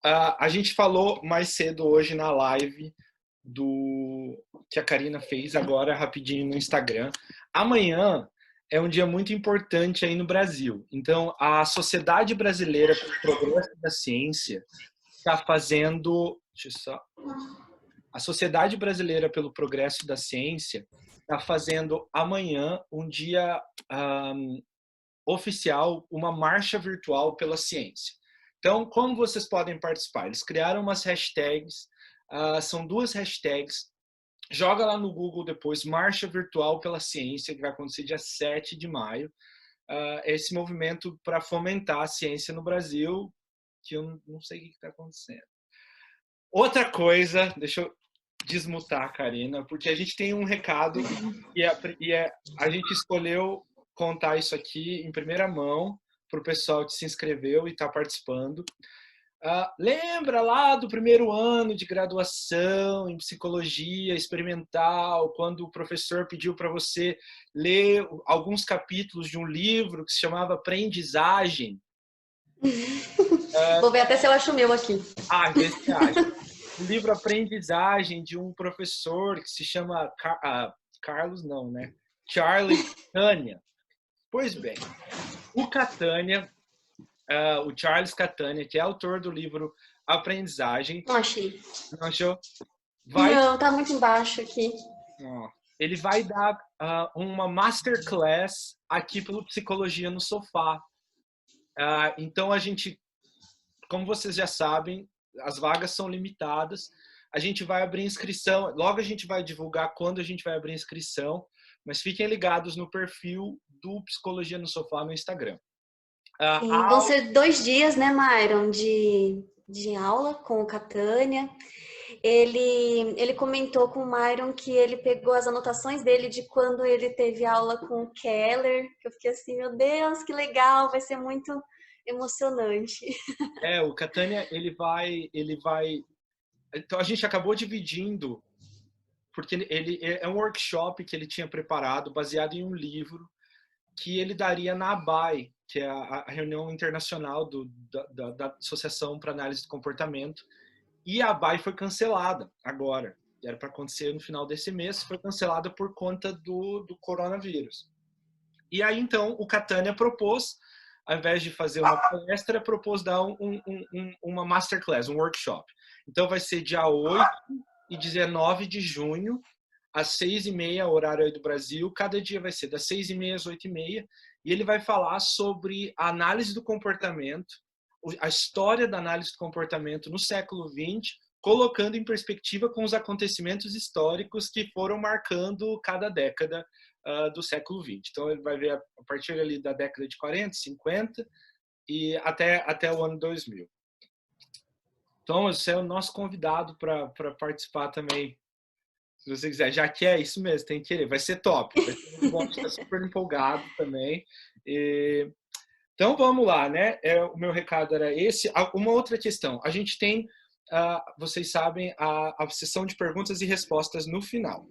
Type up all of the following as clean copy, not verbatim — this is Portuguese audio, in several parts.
A gente falou mais cedo hoje na live do que a Karina fez agora rapidinho no Instagram. Amanhã é um dia muito importante aí no Brasil. Então, a Sociedade Brasileira para o Progresso da Ciência está fazendo. A Sociedade Brasileira pelo Progresso da Ciência está fazendo amanhã um dia oficial, uma marcha virtual pela ciência. Então, como vocês podem participar? Eles criaram umas hashtags, são 2 hashtags. Joga lá no Google depois, Marcha Virtual pela Ciência, que vai acontecer dia 7 de maio. Esse movimento para fomentar a ciência no Brasil, que eu não sei o que está acontecendo. Outra coisa, deixa eu desmutar a Karina, porque a gente tem um recado e a gente escolheu contar isso aqui em primeira mão para o pessoal que se inscreveu e está participando. Lembra lá do primeiro ano de graduação em psicologia experimental, quando o professor pediu para você ler alguns capítulos de um livro que se chamava Aprendizagem? Vou ver até se eu acho o meu aqui. Vê se acha. O livro Aprendizagem de um professor que se chama Carlos, não, né? Charlie Catania. Pois bem, o Catania, o Charles Catania, que é autor do livro Aprendizagem. Não achei. Não achou? Não, tá muito embaixo aqui. Ele vai dar uma masterclass aqui pelo Psicologia no Sofá. Então, a gente, como vocês já sabem, as vagas são limitadas. A gente vai abrir inscrição. Logo a gente vai divulgar quando a gente vai abrir inscrição. Mas fiquem ligados no perfil do Psicologia no Sofá no Instagram. Vão ser 2 dias, né, Myron, de aula com o Catania. Ele comentou com o Myron que ele pegou as anotações dele de quando ele teve aula com o Keller, que eu fiquei assim, meu Deus, que legal, vai ser muito emocionante. O Catania, ele vai... Então, a gente acabou dividindo, porque ele é um workshop que ele tinha preparado, baseado em um livro, que ele daria na ABAI, que é a reunião internacional da Associação para Análise do Comportamento, e a ABAI foi cancelada agora. Era para acontecer no final desse mês, foi cancelada por conta do coronavírus. E aí, então, o Catania propôs, ao invés de fazer uma palestra, propôs dar uma masterclass, um workshop. Então, vai ser dia 8 e 19 de junho, às 6h30, horário aí do Brasil. Cada dia vai ser das 6h30 às 8h30. E ele vai falar sobre a análise do comportamento, a história da análise do comportamento no século XX, colocando em perspectiva com os acontecimentos históricos que foram marcando cada década do século XX. Então, ele vai ver a partir ali da década de 40, 50 e até o ano 2000. Então, você é o nosso convidado para participar também, se você quiser. Já que é isso mesmo, tem que querer. Vai ser top. Vai ser muito bom, estar super empolgado também. Então, vamos lá, né? O meu recado era esse. Uma outra questão. A gente tem, vocês sabem, a sessão de perguntas e respostas no final.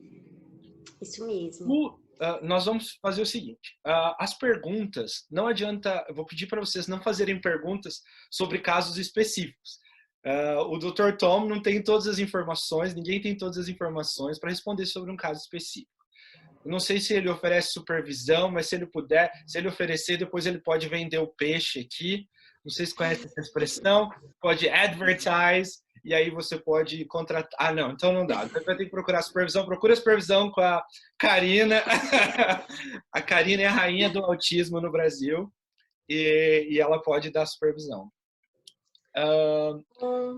Isso mesmo. Nós vamos fazer o seguinte. As perguntas, não adianta... Eu vou pedir para vocês não fazerem perguntas sobre casos específicos. O Dr. Tom não tem todas as informações, ninguém tem todas as informações para responder sobre um caso específico. Eu não sei se ele oferece supervisão, mas se ele puder, se ele oferecer, depois ele pode vender o peixe aqui. Não sei se conhece essa expressão. Pode advertise, e aí você pode contratar... não, então não dá. Você vai ter que procurar supervisão. Procura supervisão com a Karina. A Karina é a rainha do autismo no Brasil e ela pode dar supervisão.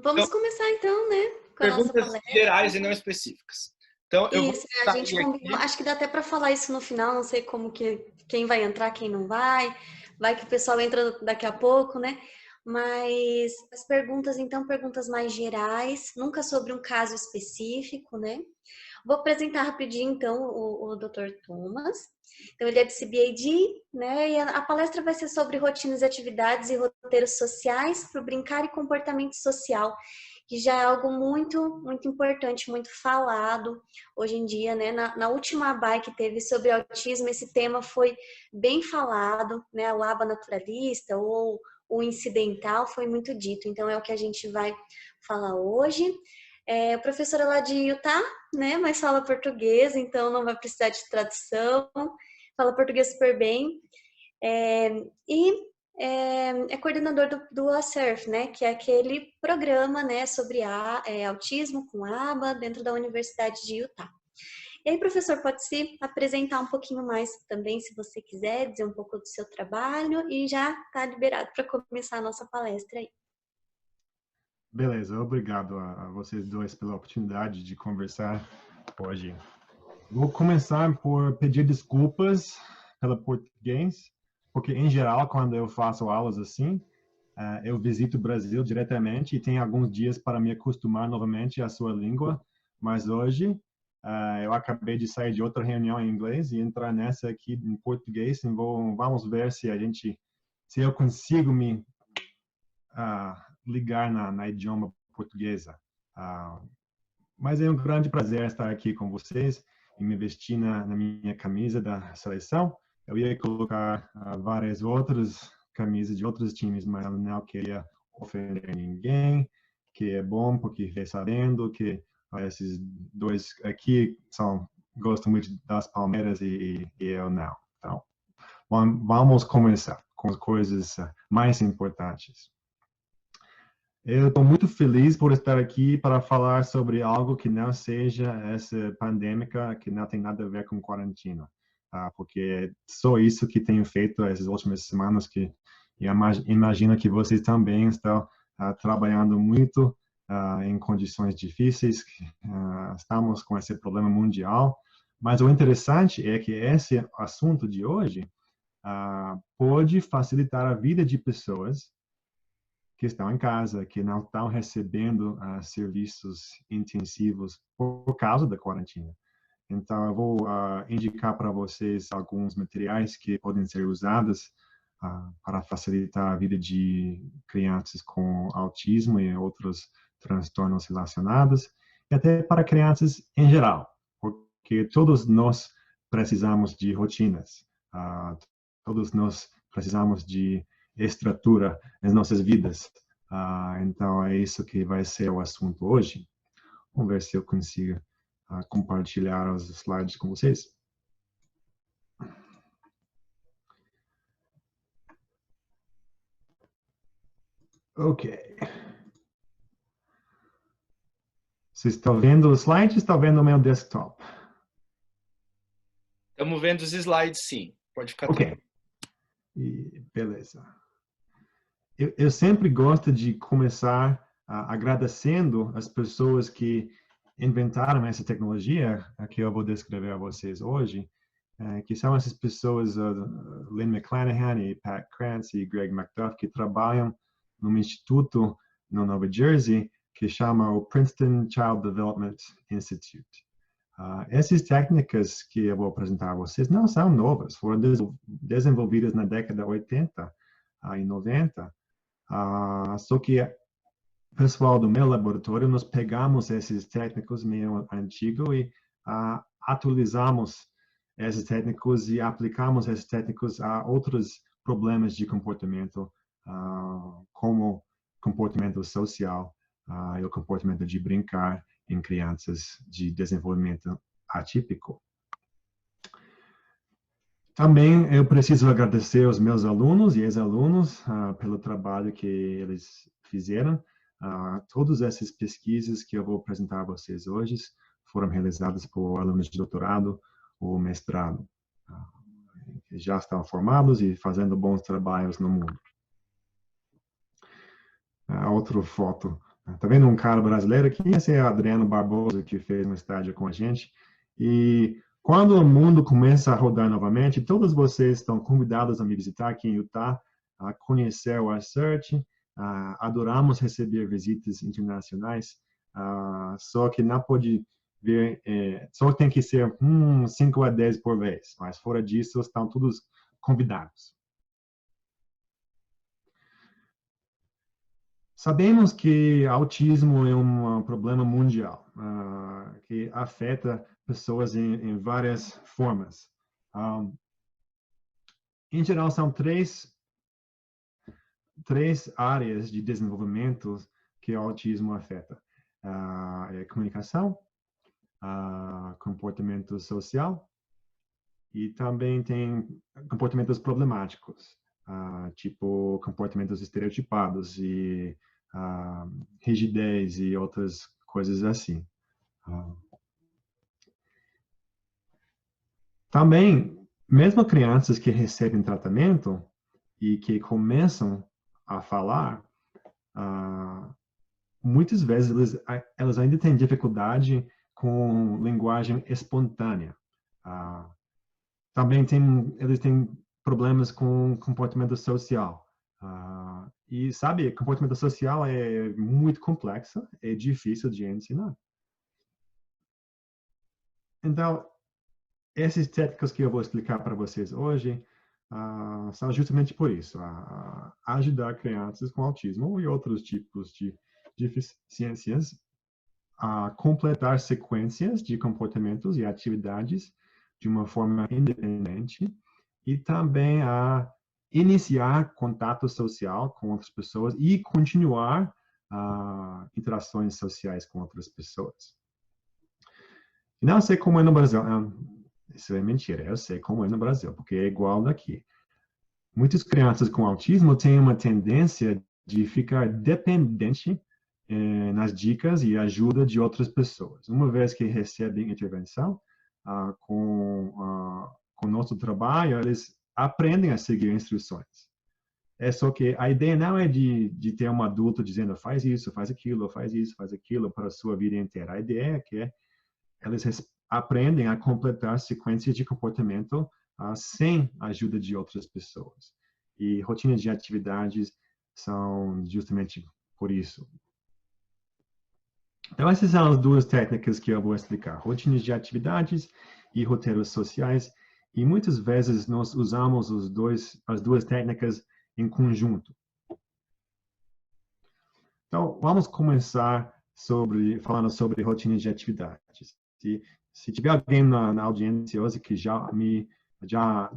Vamos começar então, né? Com a nossa Perguntas palestra. Gerais e não específicas. Então, isso, a gente combinou. Acho que dá até para falar isso no final, não sei como que quem vai entrar, quem não vai. Vai que o pessoal entra daqui a pouco, né? Mas as perguntas, então, perguntas mais gerais, nunca sobre um caso específico, né? Vou apresentar rapidinho, então, o Dr. Thomas. Então, ele é de CBAD, né? E a palestra vai ser sobre rotinas, atividades e roteiros sociais para o brincar e comportamento social, que já é algo muito, muito importante, muito falado hoje em dia, né? Na última ABAI que teve sobre autismo, esse tema foi bem falado, né? O ABA naturalista ou o incidental foi muito dito, então é o que a gente vai falar hoje. A professora lá de Utah, né, mas fala português, então não vai precisar de tradução, fala português super bem. É coordenador do ASERF, né, que é aquele programa, né, sobre autismo com aba dentro da Universidade de Utah. E aí, professor, pode se apresentar um pouquinho mais também, se você quiser, dizer um pouco do seu trabalho e já está liberado para começar a nossa palestra aí. Beleza, obrigado a vocês dois pela oportunidade de conversar hoje. Vou começar por pedir desculpas pelo português, porque, em geral, quando eu faço aulas assim, eu visito o Brasil diretamente e tenho alguns dias para me acostumar novamente à sua língua, mas hoje eu acabei de sair de outra reunião em inglês e entrar nessa aqui em português, e vamos ver se eu consigo me ligar na idioma portuguesa. Mas é um grande prazer estar aqui com vocês e me vestir na minha camisa da seleção. Eu ia colocar várias outras camisas de outros times, mas eu não queria ofender ninguém, que é bom porque fiquei sabendo que esses dois aqui gostam muito das Palmeiras e eu não. Então, vamos começar com as coisas mais importantes. Eu estou muito feliz por estar aqui para falar sobre algo que não seja essa pandêmica, que não tem nada a ver com quarentena, porque é só isso que tenho feito essas últimas semanas, que eu imagino que vocês também estão trabalhando muito em condições difíceis, estamos com esse problema mundial, mas o interessante é que esse assunto de hoje pode facilitar a vida de pessoas que estão em casa, que não estão recebendo serviços intensivos por causa da quarentena. Então, eu vou indicar para vocês alguns materiais que podem ser usados para facilitar a vida de crianças com autismo e outros transtornos relacionados, e até para crianças em geral, porque todos nós precisamos de rotinas, todos nós precisamos de estrutura nas nossas vidas. Então, é isso que vai ser o assunto hoje. Vamos ver se eu consigo compartilhar os slides com vocês. Ok. Vocês estão vendo os slides ou estão vendo o meu desktop? Estamos vendo os slides, sim. Pode ficar tranquilo. Beleza. Eu sempre gosto de começar agradecendo as pessoas que inventaram essa tecnologia que eu vou descrever a vocês hoje, que são essas pessoas, Lynn McClanahan e Pat Krantz e Greg McDuff, que trabalham num instituto no Nova Jersey que chama o Princeton Child Development Institute. Essas técnicas que eu vou apresentar a vocês não são novas, foram desenvolvidas na década de 80 e 90, só que o pessoal do meu laboratório, nós pegamos esses técnicos meio antigos e atualizamos esses técnicos e aplicamos esses técnicos a outros problemas de comportamento, como comportamento social e o comportamento de brincar em crianças de desenvolvimento atípico. Também eu preciso agradecer aos meus alunos e ex-alunos pelo trabalho que eles fizeram. Todas essas pesquisas que eu vou apresentar a vocês hoje foram realizadas por alunos de doutorado ou mestrado, que já estão formados e fazendo bons trabalhos no mundo. Outra foto. Está vendo um cara brasileiro aqui? Esse é o Adriano Barbosa, que fez um estágio com a gente. E quando o mundo começa a rodar novamente, todos vocês estão convidados a me visitar aqui em Utah, a conhecer o ASERT. Adoramos receber visitas internacionais, só que não pode ver, só tem que ser 5 a 10 por vez, mas fora disso estão todos convidados. Sabemos que autismo é um problema mundial, que afeta pessoas em várias formas. Em geral, são três três áreas de desenvolvimento que o autismo afeta. É comunicação, comportamento social e também tem comportamentos problemáticos, tipo comportamentos estereotipados e rigidez e outras coisas assim. Também, mesmo crianças que recebem tratamento e que começam a falar, muitas vezes elas ainda têm dificuldade com linguagem espontânea. Também eles têm problemas com comportamento social. E, sabe, comportamento social é muito complexo, é difícil de ensinar. Então, essas técnicas que eu vou explicar para vocês hoje são justamente por isso, ajudar crianças com autismo e outros tipos de deficiências a completar sequências de comportamentos e atividades de uma forma independente e também a iniciar contato social com outras pessoas e continuar interações sociais com outras pessoas. Não sei como é no Brasil. Isso é mentira, eu sei como é no Brasil, porque é igual daqui. Muitas crianças com autismo têm uma tendência de ficar dependente nas dicas e ajuda de outras pessoas. Uma vez que recebem intervenção, com nosso trabalho, eles aprendem a seguir instruções. É só que a ideia não é de ter um adulto dizendo faz isso, faz aquilo, faz isso, faz aquilo para a sua vida inteira. A ideia é que eles aprendem a completar sequências de comportamento sem a ajuda de outras pessoas. E rotinas de atividades são justamente por isso. Então, essas são as duas técnicas que eu vou explicar. Rotinas de atividades e roteiros sociais. E muitas vezes nós usamos as duas técnicas em conjunto. Então, vamos começar falando sobre rotinas de atividades. Se tiver alguém na audiência hoje que já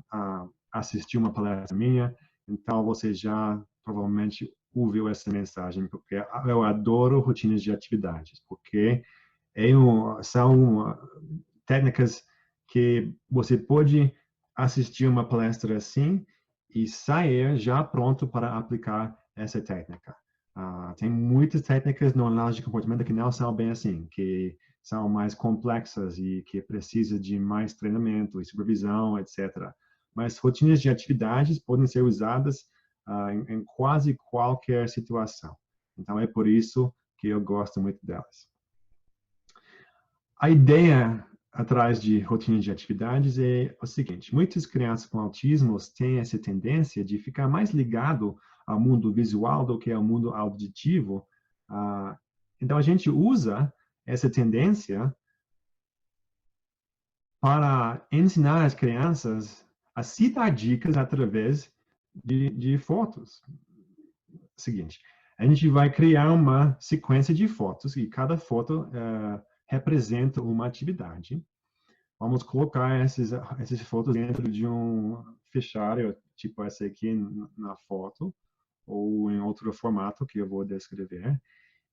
assistiu uma palestra minha, então você já provavelmente ouviu essa mensagem, porque eu adoro rotinas de atividades, porque são técnicas que você pode assistir uma palestra assim e sair já pronto para aplicar essa técnica. Tem muitas técnicas no análise de comportamento que não são bem assim, que são mais complexas e que precisa de mais treinamento e supervisão, etc. Mas rotinas de atividades podem ser usadas em quase qualquer situação. Então, é por isso que eu gosto muito delas. A ideia atrás de rotinas de atividades é o seguinte: muitas crianças com autismo têm essa tendência de ficar mais ligado ao mundo visual do que ao mundo auditivo. Então, a gente usa essa tendência para ensinar as crianças a se dar dicas através de fotos. Seguinte, a gente vai criar uma sequência de fotos e cada foto representa uma atividade. Vamos colocar essas fotos dentro de um fichário, tipo essa aqui na foto, ou em outro formato que eu vou descrever.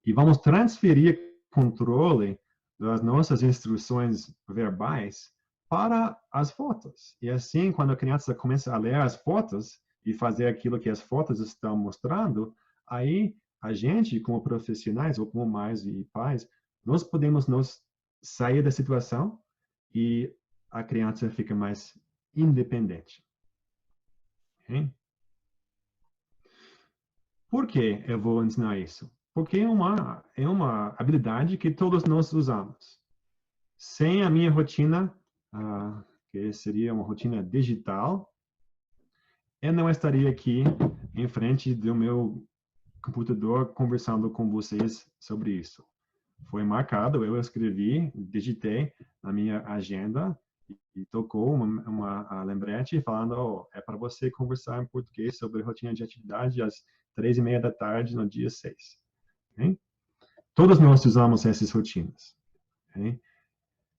E vamos transferir controle das nossas instruções verbais para as fotos. E assim, quando a criança começa a ler as fotos e fazer aquilo que as fotos estão mostrando, aí a gente, como profissionais ou como mães e pais, nós podemos sair da situação e a criança fica mais independente. Okay? Por que eu vou ensinar isso? Porque é uma habilidade que todos nós usamos. Sem a minha rotina, que seria uma rotina digital, eu não estaria aqui em frente do meu computador conversando com vocês sobre isso. Foi marcado, eu escrevi, digitei na minha agenda e tocou uma lembrete falando, é para você conversar em português sobre rotina de atividade às 3:30 da tarde no dia 6. Okay? Todos nós usamos essas rotinas. Okay?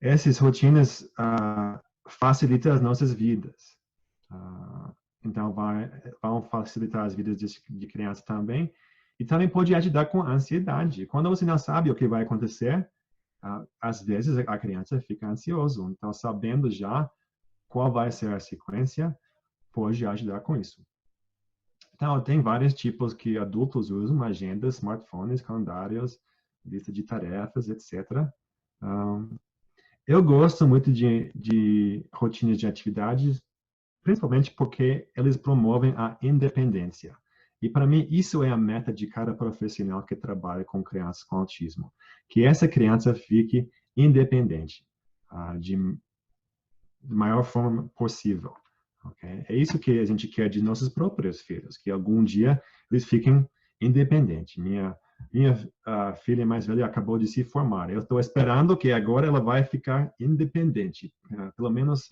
Essas rotinas facilitam as nossas vidas. então vão facilitar as vidas de crianças também. E também pode ajudar com a ansiedade. Quando você não sabe o que vai acontecer, às vezes a criança fica ansiosa. Então, sabendo já qual vai ser a sequência, pode ajudar com isso. Então, tem vários tipos que adultos usam: agendas, smartphones, calendários, lista de tarefas, etc. Eu gosto muito de rotinas de atividades, principalmente porque eles promovem a independência. E para mim, isso é a meta de cada profissional que trabalha com crianças com autismo. Que essa criança fique independente, de maior forma possível. Okay? É isso que a gente quer de nossos próprios filhos, que algum dia eles fiquem independentes. Minha filha mais velha acabou de se formar. Eu estou esperando que agora ela vai ficar independente, pelo menos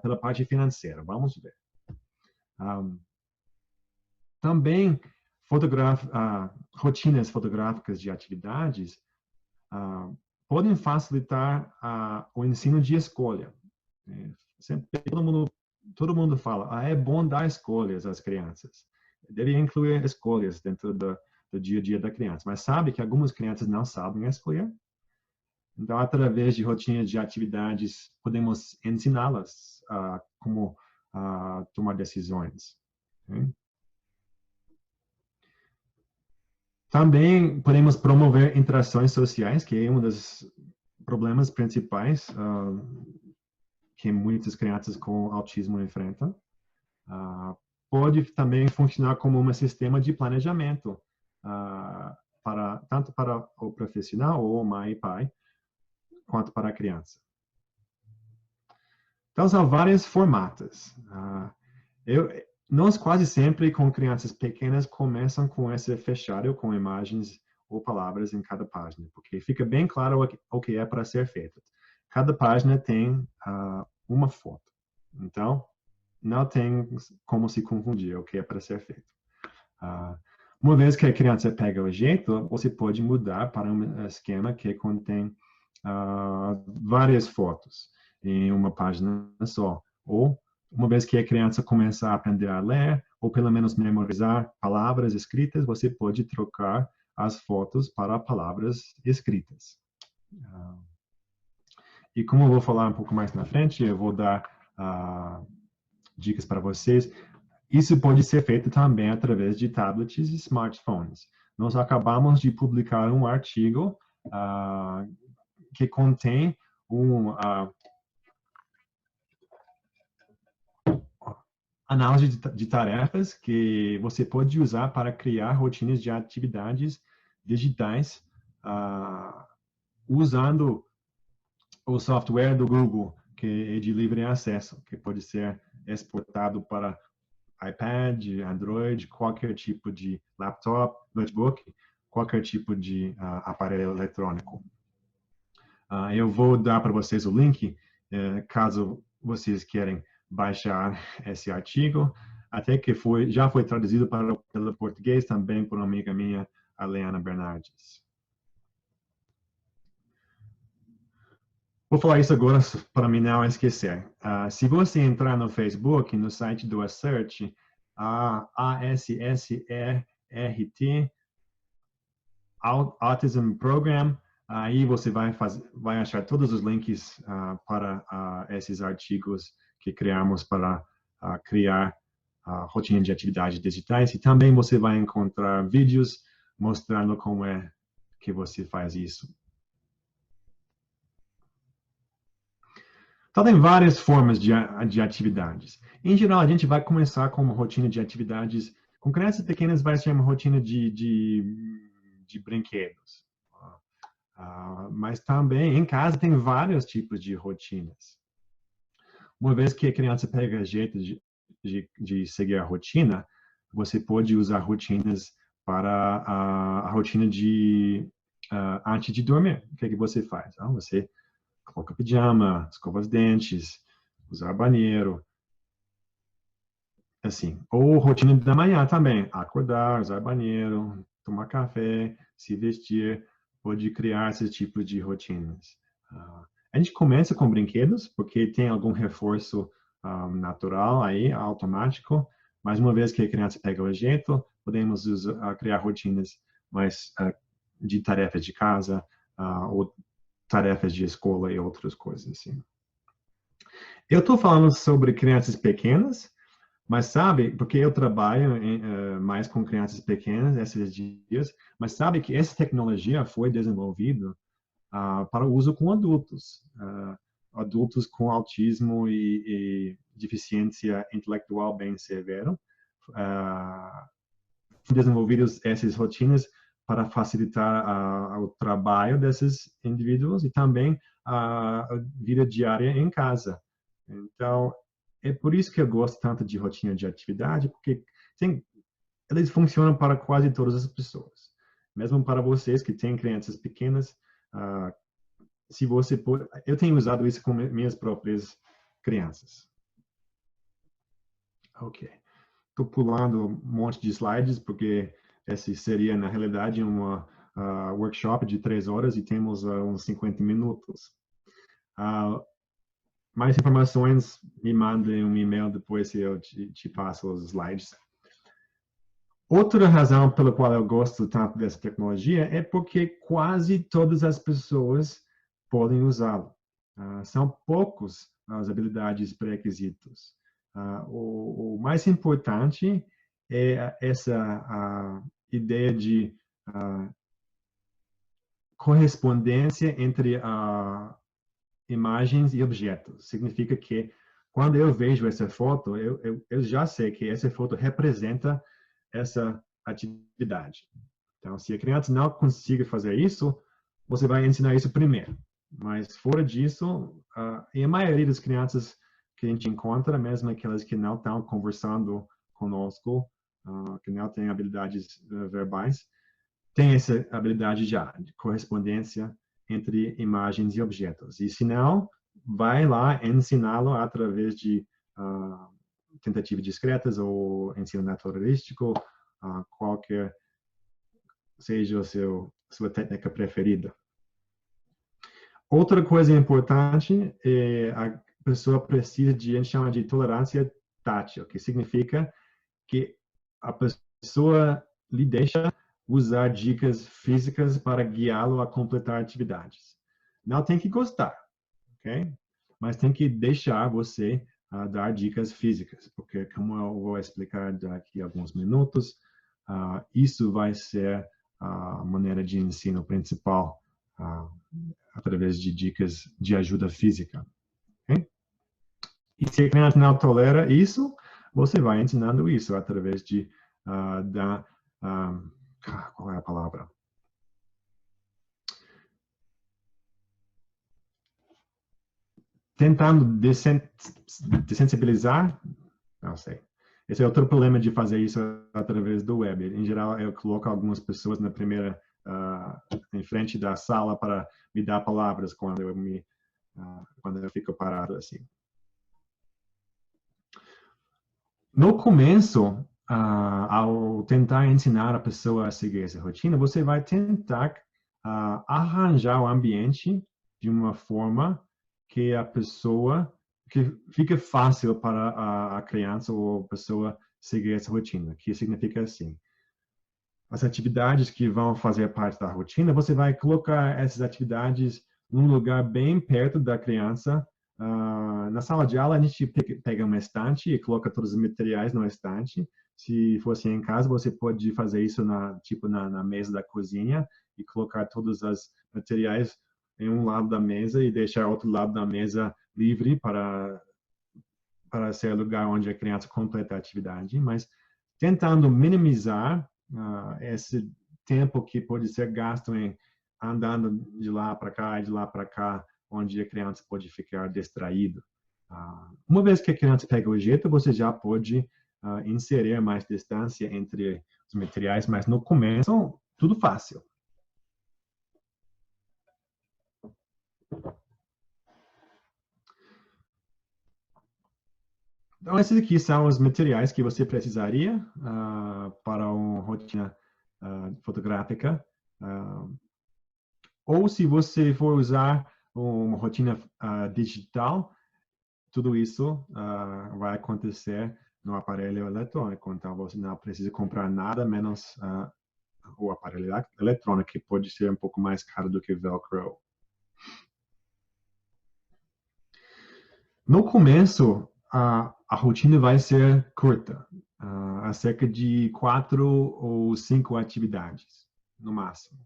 pela parte financeira. Vamos ver. Também rotinas fotográficas de atividades podem facilitar o ensino de escolha. Sempre todo mundo fala, é bom dar escolhas às crianças. Deve incluir escolhas dentro do dia a dia da criança. Mas sabe que algumas crianças não sabem escolher? Então, através de rotinas de atividades, podemos ensiná-las como tomar decisões. Okay? Também podemos promover interações sociais, que é um dos problemas principais que muitas crianças com autismo enfrentam. Pode também funcionar como um sistema de planejamento, tanto para o profissional, ou mãe e pai, quanto para a criança. Então, são vários formatos. Nós quase sempre, com crianças pequenas, começam com esse fechado, com imagens ou palavras em cada página, porque fica bem claro o que é para ser feito. Cada página tem uma foto. Então, não tem como se confundir o que é para ser feito. Uma vez que a criança pega o jeito, você pode mudar para um esquema que contém várias fotos em uma página só. Ou, uma vez que a criança começa a aprender a ler, ou pelo menos memorizar palavras escritas, você pode trocar as fotos para palavras escritas. E como eu vou falar um pouco mais na frente, eu vou dar dicas para vocês. Isso pode ser feito também através de tablets e smartphones. Nós acabamos de publicar um artigo que contém análise de tarefas que você pode usar para criar rotinas de atividades digitais usando o software do Google, que é de livre acesso, que pode ser exportado para iPad, Android, qualquer tipo de laptop, notebook, qualquer tipo de aparelho eletrônico. Eu vou dar para vocês o link, caso vocês querem baixar esse artigo, até que já foi traduzido pelo português também por uma amiga minha, a Leana Bernardes. Vou falar isso agora para mim não esquecer. Se você entrar no Facebook, no site do ASSERT, ASSERT, Autism Program, aí você vai achar todos os links para esses artigos que criamos para criar a rotina de atividades digitais. E também você vai encontrar vídeos mostrando como é que você faz isso. Então, tem várias formas de atividades. Em geral, a gente vai começar com uma rotina de atividades. Com crianças pequenas, vai ser uma rotina de brinquedos. Mas também, em casa, tem vários tipos de rotinas. Uma vez que a criança pega jeito de seguir a rotina, você pode usar rotinas para a rotina antes de dormir. O que é que você faz? Você coloca pijama, escova os dentes, usar banheiro, assim. Ou rotina da manhã também, acordar, usar banheiro, tomar café, se vestir, pode criar esse tipo de rotinas. A gente começa com brinquedos, porque tem algum reforço natural, aí, automático. Mas uma vez que a criança pega o jeito, podemos criar rotinas mais de tarefas de casa, ou tarefas de escola e outras coisas assim. Eu estou falando sobre crianças pequenas, mas sabe, porque eu trabalho mais com crianças pequenas esses dias, mas sabe que essa tecnologia foi desenvolvida para o uso com adultos. Adultos com autismo e deficiência intelectual bem severo. Desenvolvidos essas rotinas para facilitar o trabalho desses indivíduos e também a vida diária em casa. Então, é por isso que eu gosto tanto de rotina de atividade, porque eles funcionam para quase todas as pessoas. Mesmo para vocês que têm crianças pequenas, se você pode, eu tenho usado isso com minhas próprias crianças. Ok. Estou pulando um monte de slides, porque esse seria, na realidade, um workshop de 3 horas e temos uns 50 minutos. Mais informações, me mandem um e-mail depois e eu te passo os slides. Outra razão pela qual eu gosto tanto dessa tecnologia é porque quase todas as pessoas podem usá-lo. São poucos as habilidades pré-requisitos. O mais importante é essa ideia de correspondência entre imagens e objetos. Significa que quando eu vejo essa foto, eu já sei que essa foto representa essa atividade. Então, se a criança não consegue fazer isso, você vai ensinar isso primeiro. Mas fora disso, e a maioria das crianças que a gente encontra, mesmo aquelas que não estão conversando conosco, que não têm habilidades verbais, tem essa habilidade já de correspondência entre imagens e objetos. E se não, vai lá ensiná-lo através de tentativas discretas ou ensino naturalístico, qualquer seja sua técnica preferida. Outra coisa importante é a pessoa precisa de, a gente chama de tolerância tátil, que significa que a pessoa lhe deixa usar dicas físicas para guiá-lo a completar atividades. Não tem que gostar, ok? Mas tem que deixar você dar dicas físicas, porque como eu vou explicar daqui a alguns minutos, isso vai ser a maneira de ensino principal através de dicas de ajuda física. Okay? E se a criança não tolera isso, você vai ensinando isso através de qual é a palavra? Tentando desensibilizar, não sei. Esse é outro problema de fazer isso através do web. Em geral, eu coloco algumas pessoas na primeira, em frente da sala para me dar palavras quando eu fico parado assim. No começo, ao tentar ensinar a pessoa a seguir essa rotina, você vai tentar arranjar o ambiente de uma forma que a pessoa, que fica fácil para a criança ou a pessoa seguir essa rotina, que significa assim. As atividades que vão fazer parte da rotina, você vai colocar essas atividades num lugar bem perto da criança. Na sala de aula, a gente pega uma estante e coloca todos os materiais na estante. Se fosse em casa, você pode fazer isso na mesa da cozinha e colocar todos os materiais em um lado da mesa e deixar outro lado da mesa livre para ser o lugar onde a criança completa a atividade. Mas tentando minimizar esse tempo que pode ser gasto em andando de lá para cá e de lá para cá, onde a criança pode ficar distraída. Uma vez que a criança pega o jeito, você já pode inserir mais distância entre os materiais, mas no começo, tudo fácil. Então, esses aqui são os materiais que você precisaria para uma rotina fotográfica. Ou se você for usar uma rotina digital, tudo isso vai acontecer no aparelho eletrônico. Então, você não precisa comprar nada menos o aparelho eletrônico, que pode ser um pouco mais caro do que Velcro. No começo, a rotina vai ser curta, a cerca de 4 ou 5 atividades, no máximo.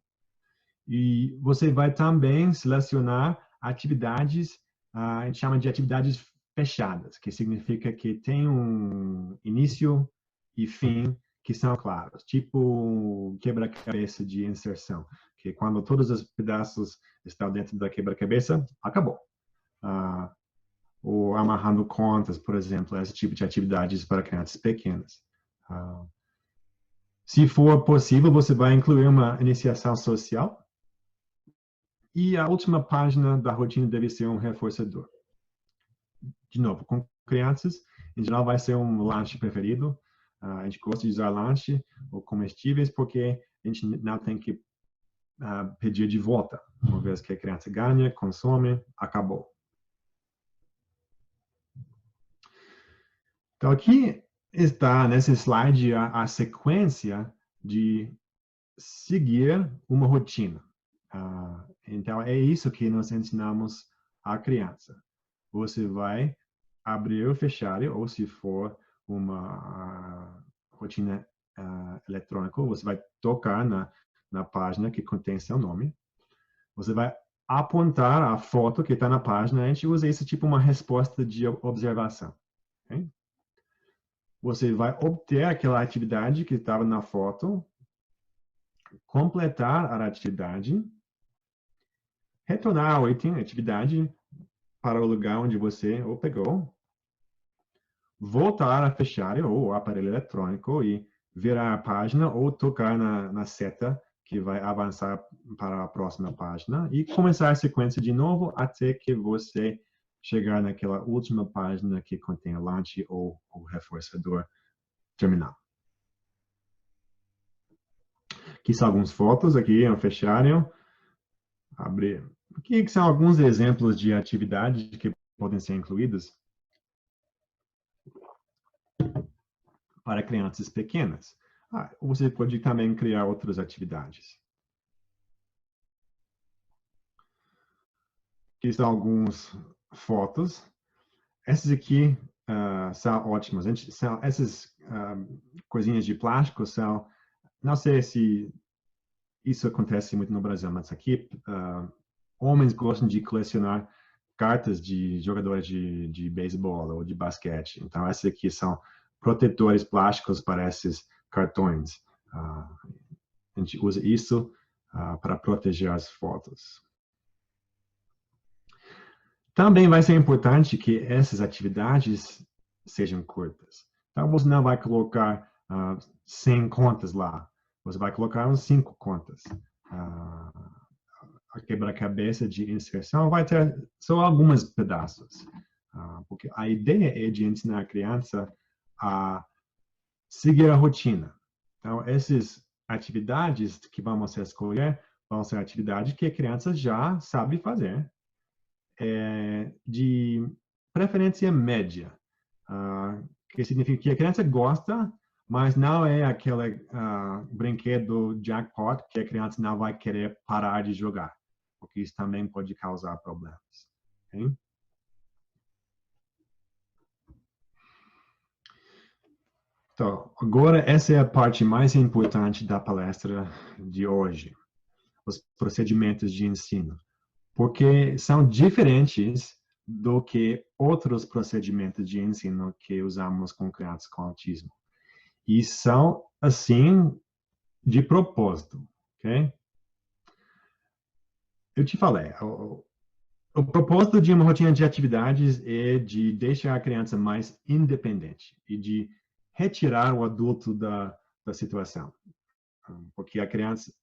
E você vai também selecionar atividades, a gente chama de atividades fechadas, que significa que tem um início e fim que são claros, tipo quebra-cabeça de inserção, que quando todos os pedaços estão dentro da quebra-cabeça, acabou. Ou amarrando contas, por exemplo, esse tipo de atividades para crianças pequenas. Se for possível, você vai incluir uma iniciação social. E a última página da rotina deve ser um reforçador. De novo, com crianças, em geral vai ser um lanche preferido. A gente gosta de usar lanche ou comestíveis porque a gente não tem que pedir de volta. Uma vez que a criança ganha, consome, acabou. Então, aqui está, nesse slide, a sequência de seguir uma rotina. Então, é isso que nós ensinamos à criança. Você vai abrir ou fechar, ou se for uma rotina eletrônica, você vai tocar na página que contém seu nome. Você vai apontar a foto que está na página. A gente usa isso tipo uma resposta de observação. Okay? Você vai obter aquela atividade que estava na foto, completar a atividade, retornar ao item, atividade, para o lugar onde você o pegou, voltar a fechar o aparelho eletrônico e virar a página ou tocar na seta que vai avançar para a próxima página e começar a sequência de novo até que você chegar naquela última página que contém o lanche ou o reforçador terminal. Aqui são algumas fotos, aqui é um fechário. Abrir. Aqui são alguns exemplos de atividades que podem ser incluídas para crianças pequenas. Você pode também criar outras atividades. Aqui estão algumas fotos. Essas aqui são ótimas. Essas coisinhas de plástico são... Não sei se isso acontece muito no Brasil, mas aqui homens gostam de colecionar cartas de jogadores de beisebol ou de basquete. Então, essas aqui são protetores plásticos para esses cartões. A gente usa isso para proteger as fotos. Também vai ser importante que essas atividades sejam curtas. Então, você não vai colocar 100 contas lá. Você vai colocar uns 5 contas. A quebra-cabeça de inserção vai ter só alguns pedaços. Porque a ideia é de ensinar a criança a seguir a rotina. Então, essas atividades que vamos escolher vão ser atividades que a criança já sabe fazer, de preferência média, que significa que a criança gosta, mas não é aquele brinquedo jackpot que a criança não vai querer parar de jogar, porque isso também pode causar problemas. Okay? Então, agora essa é a parte mais importante da palestra de hoje, os procedimentos de ensino, porque são diferentes do que outros procedimentos de ensino que usamos com crianças com autismo. E são, assim, de propósito, ok? Eu te falei, o propósito de uma rotina de atividades é de deixar a criança mais independente e de retirar o adulto da situação. Porque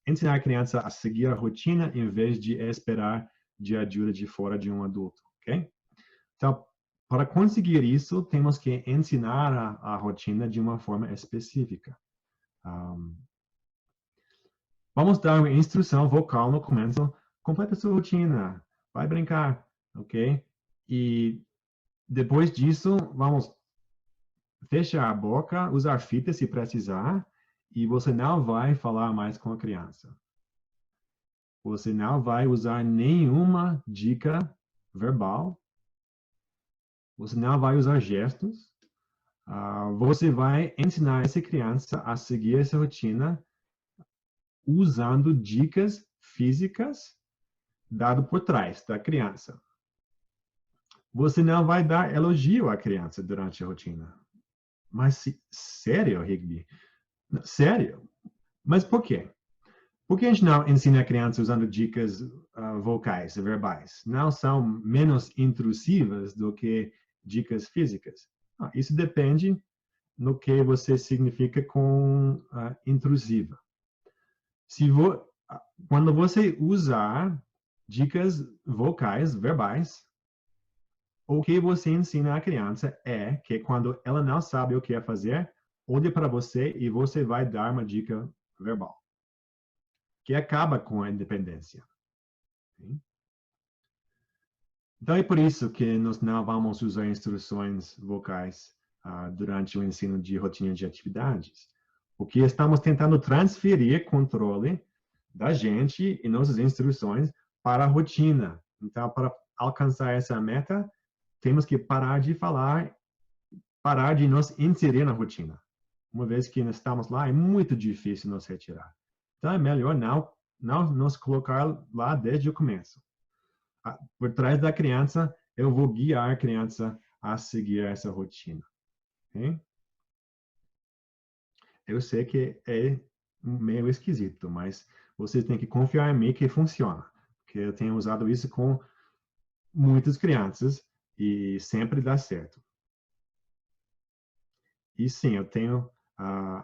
ensinar a criança a seguir a rotina em vez de esperar de ajuda de fora de um adulto, ok? Então, para conseguir isso, temos que ensinar a rotina de uma forma específica. Vamos dar uma instrução vocal no começo. Completa sua rotina. Vai brincar, ok? E depois disso, vamos fechar a boca, usar fita se precisar, e você não vai falar mais com a criança. Você não vai usar nenhuma dica verbal. Você não vai usar gestos. Você vai ensinar essa criança a seguir essa rotina usando dicas físicas dadas por trás da criança. Você não vai dar elogio à criança durante a rotina. Mas, sério, Higby? Sério? Mas por quê? Por que a gente não ensina a criança usando dicas vocais, verbais? Não são menos intrusivas do que dicas físicas? Isso depende no que você significa com intrusiva. Quando você usar dicas vocais, verbais, o que você ensina à criança é que quando ela não sabe o que é fazer, olhe para você e você vai dar uma dica verbal, que acaba com a independência. Então é por isso que nós não vamos usar instruções vocais durante o ensino de rotina de atividades, porque estamos tentando transferir controle da gente e nossas instruções para a rotina. Então, para alcançar essa meta, temos que parar de falar, parar de nos inserir na rotina. Uma vez que nós estamos lá, é muito difícil nos retirar. Então, é melhor não nos colocar lá desde o começo. Por trás da criança, eu vou guiar a criança a seguir essa rotina. Okay? Eu sei que é meio esquisito, mas vocês têm que confiar em mim que funciona. Porque eu tenho usado isso com muitas crianças e sempre dá certo. E sim, eu tenho,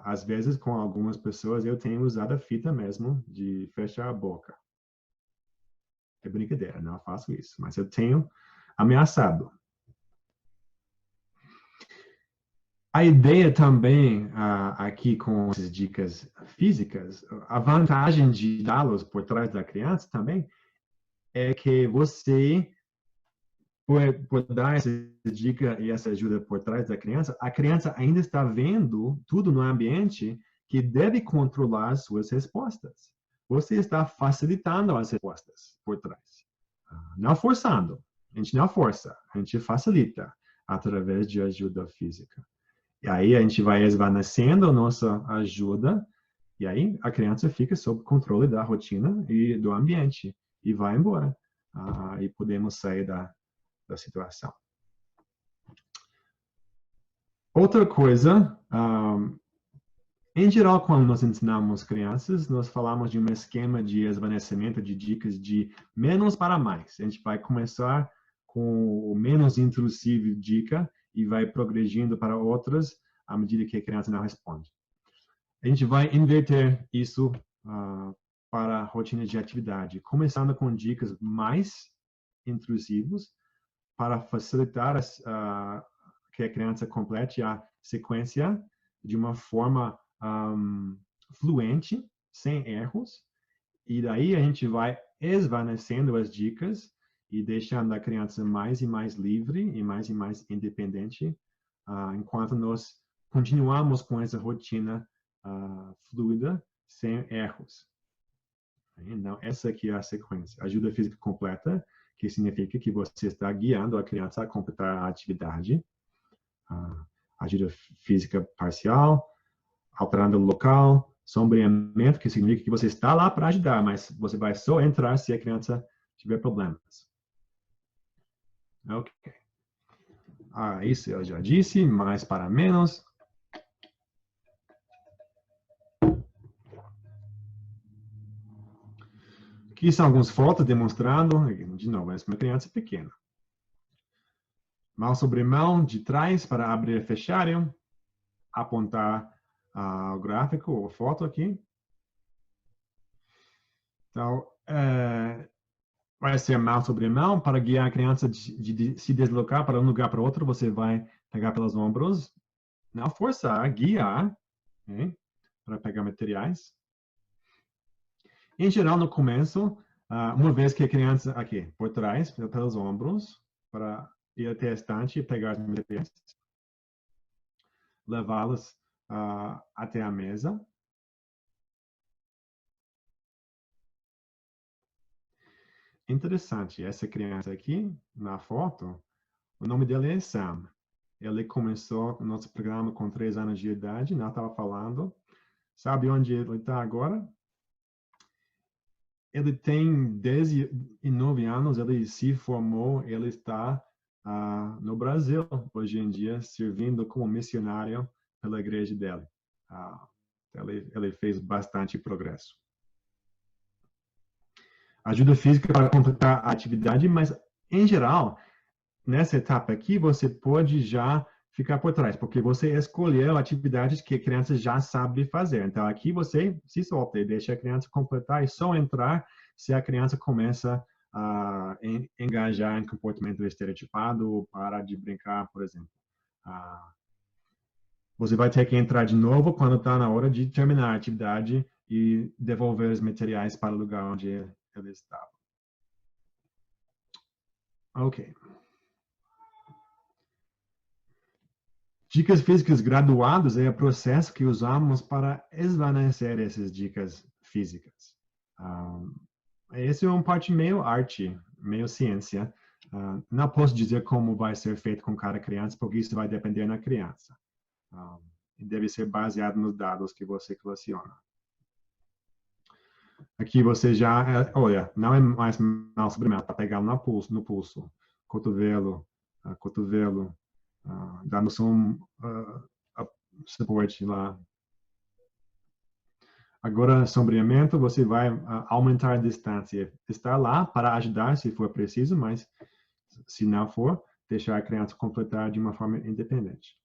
às vezes com algumas pessoas, eu tenho usado a fita mesmo de fechar a boca. É brincadeira, não faço isso, mas eu tenho ameaçado. A ideia também aqui com essas dicas físicas, a vantagem de dá-los por trás da criança também é que você, por dar essa dica e essa ajuda por trás da criança, a criança ainda está vendo tudo no ambiente que deve controlar suas respostas. Você está facilitando as respostas por trás. Não forçando. A gente não força, a gente facilita através de ajuda física. E aí a gente vai esvanecendo a nossa ajuda e aí a criança fica sob controle da rotina e do ambiente e vai embora. E podemos sair da situação. Outra coisa, em geral, quando nós ensinamos crianças, nós falamos de um esquema de esvanecimento de dicas de menos para mais. A gente vai começar com o menos intrusivo dica e vai progredindo para outras à medida que a criança não responde. A gente vai inverter isso para a rotina de atividade, começando com dicas mais intrusivas para facilitar que a criança complete a sequência de uma forma fluente, sem erros, e daí a gente vai esvanecendo as dicas e deixando a criança mais e mais livre e mais independente, enquanto nós continuamos com essa rotina fluida, sem erros. Então, essa aqui é a sequência. Ajuda física completa, que significa que você está guiando a criança a completar a atividade. Ajuda física parcial, alterando o local, sombreamento, que significa que você está lá para ajudar, mas você vai só entrar se a criança tiver problemas. Ok. Isso eu já disse, mais para menos. Aqui são algumas fotos demonstrando, de novo, essa é uma criança pequena. Mão sobre mão, de trás, para abrir e fechar, apontar o gráfico ou foto aqui. Então, vai ser mão sobre mão, para guiar a criança de se deslocar para um lugar para outro, você vai pegar pelos ombros, não forçar, guiar, okay, para pegar materiais. Em geral, no começo, uma vez que a criança, aqui, por trás, pelos ombros, para ir até a estante e pegar as materiais, levá-las até a mesa. Interessante, essa criança aqui, na foto, o nome dele é Sam. Ele começou o nosso programa com 3 anos de idade, não estava falando. Sabe onde ele está agora? Ele tem 19 anos, ele se formou, ele está no Brasil, hoje em dia, servindo como missionário pela igreja dele. Ele fez bastante progresso. Ajuda física para completar a atividade, mas, em geral, nessa etapa aqui, você pode já ficar por trás, porque você escolheu atividades que a criança já sabe fazer. Então, aqui você se solta e deixa a criança completar e só entrar se a criança começa a engajar em comportamento estereotipado ou parar de brincar, por exemplo. Você vai ter que entrar de novo quando está na hora de terminar a atividade e devolver os materiais para o lugar onde ele estava. Ok. Dicas físicas graduadas é o processo que usamos para esvanecer essas dicas físicas. Esse é uma parte meio arte, meio ciência. Não posso dizer como vai ser feito com cada criança, porque isso vai depender da criança. Deve ser baseado nos dados que você coleciona. Aqui você já, olha, não é mais mal sublimento, está pegando no pulso, cotovelo, cotovelo, dando som suporte lá. Agora, sombreamento, você vai aumentar a distância. Estar lá para ajudar se for preciso, mas se não for, deixar a criança completar de uma forma independente.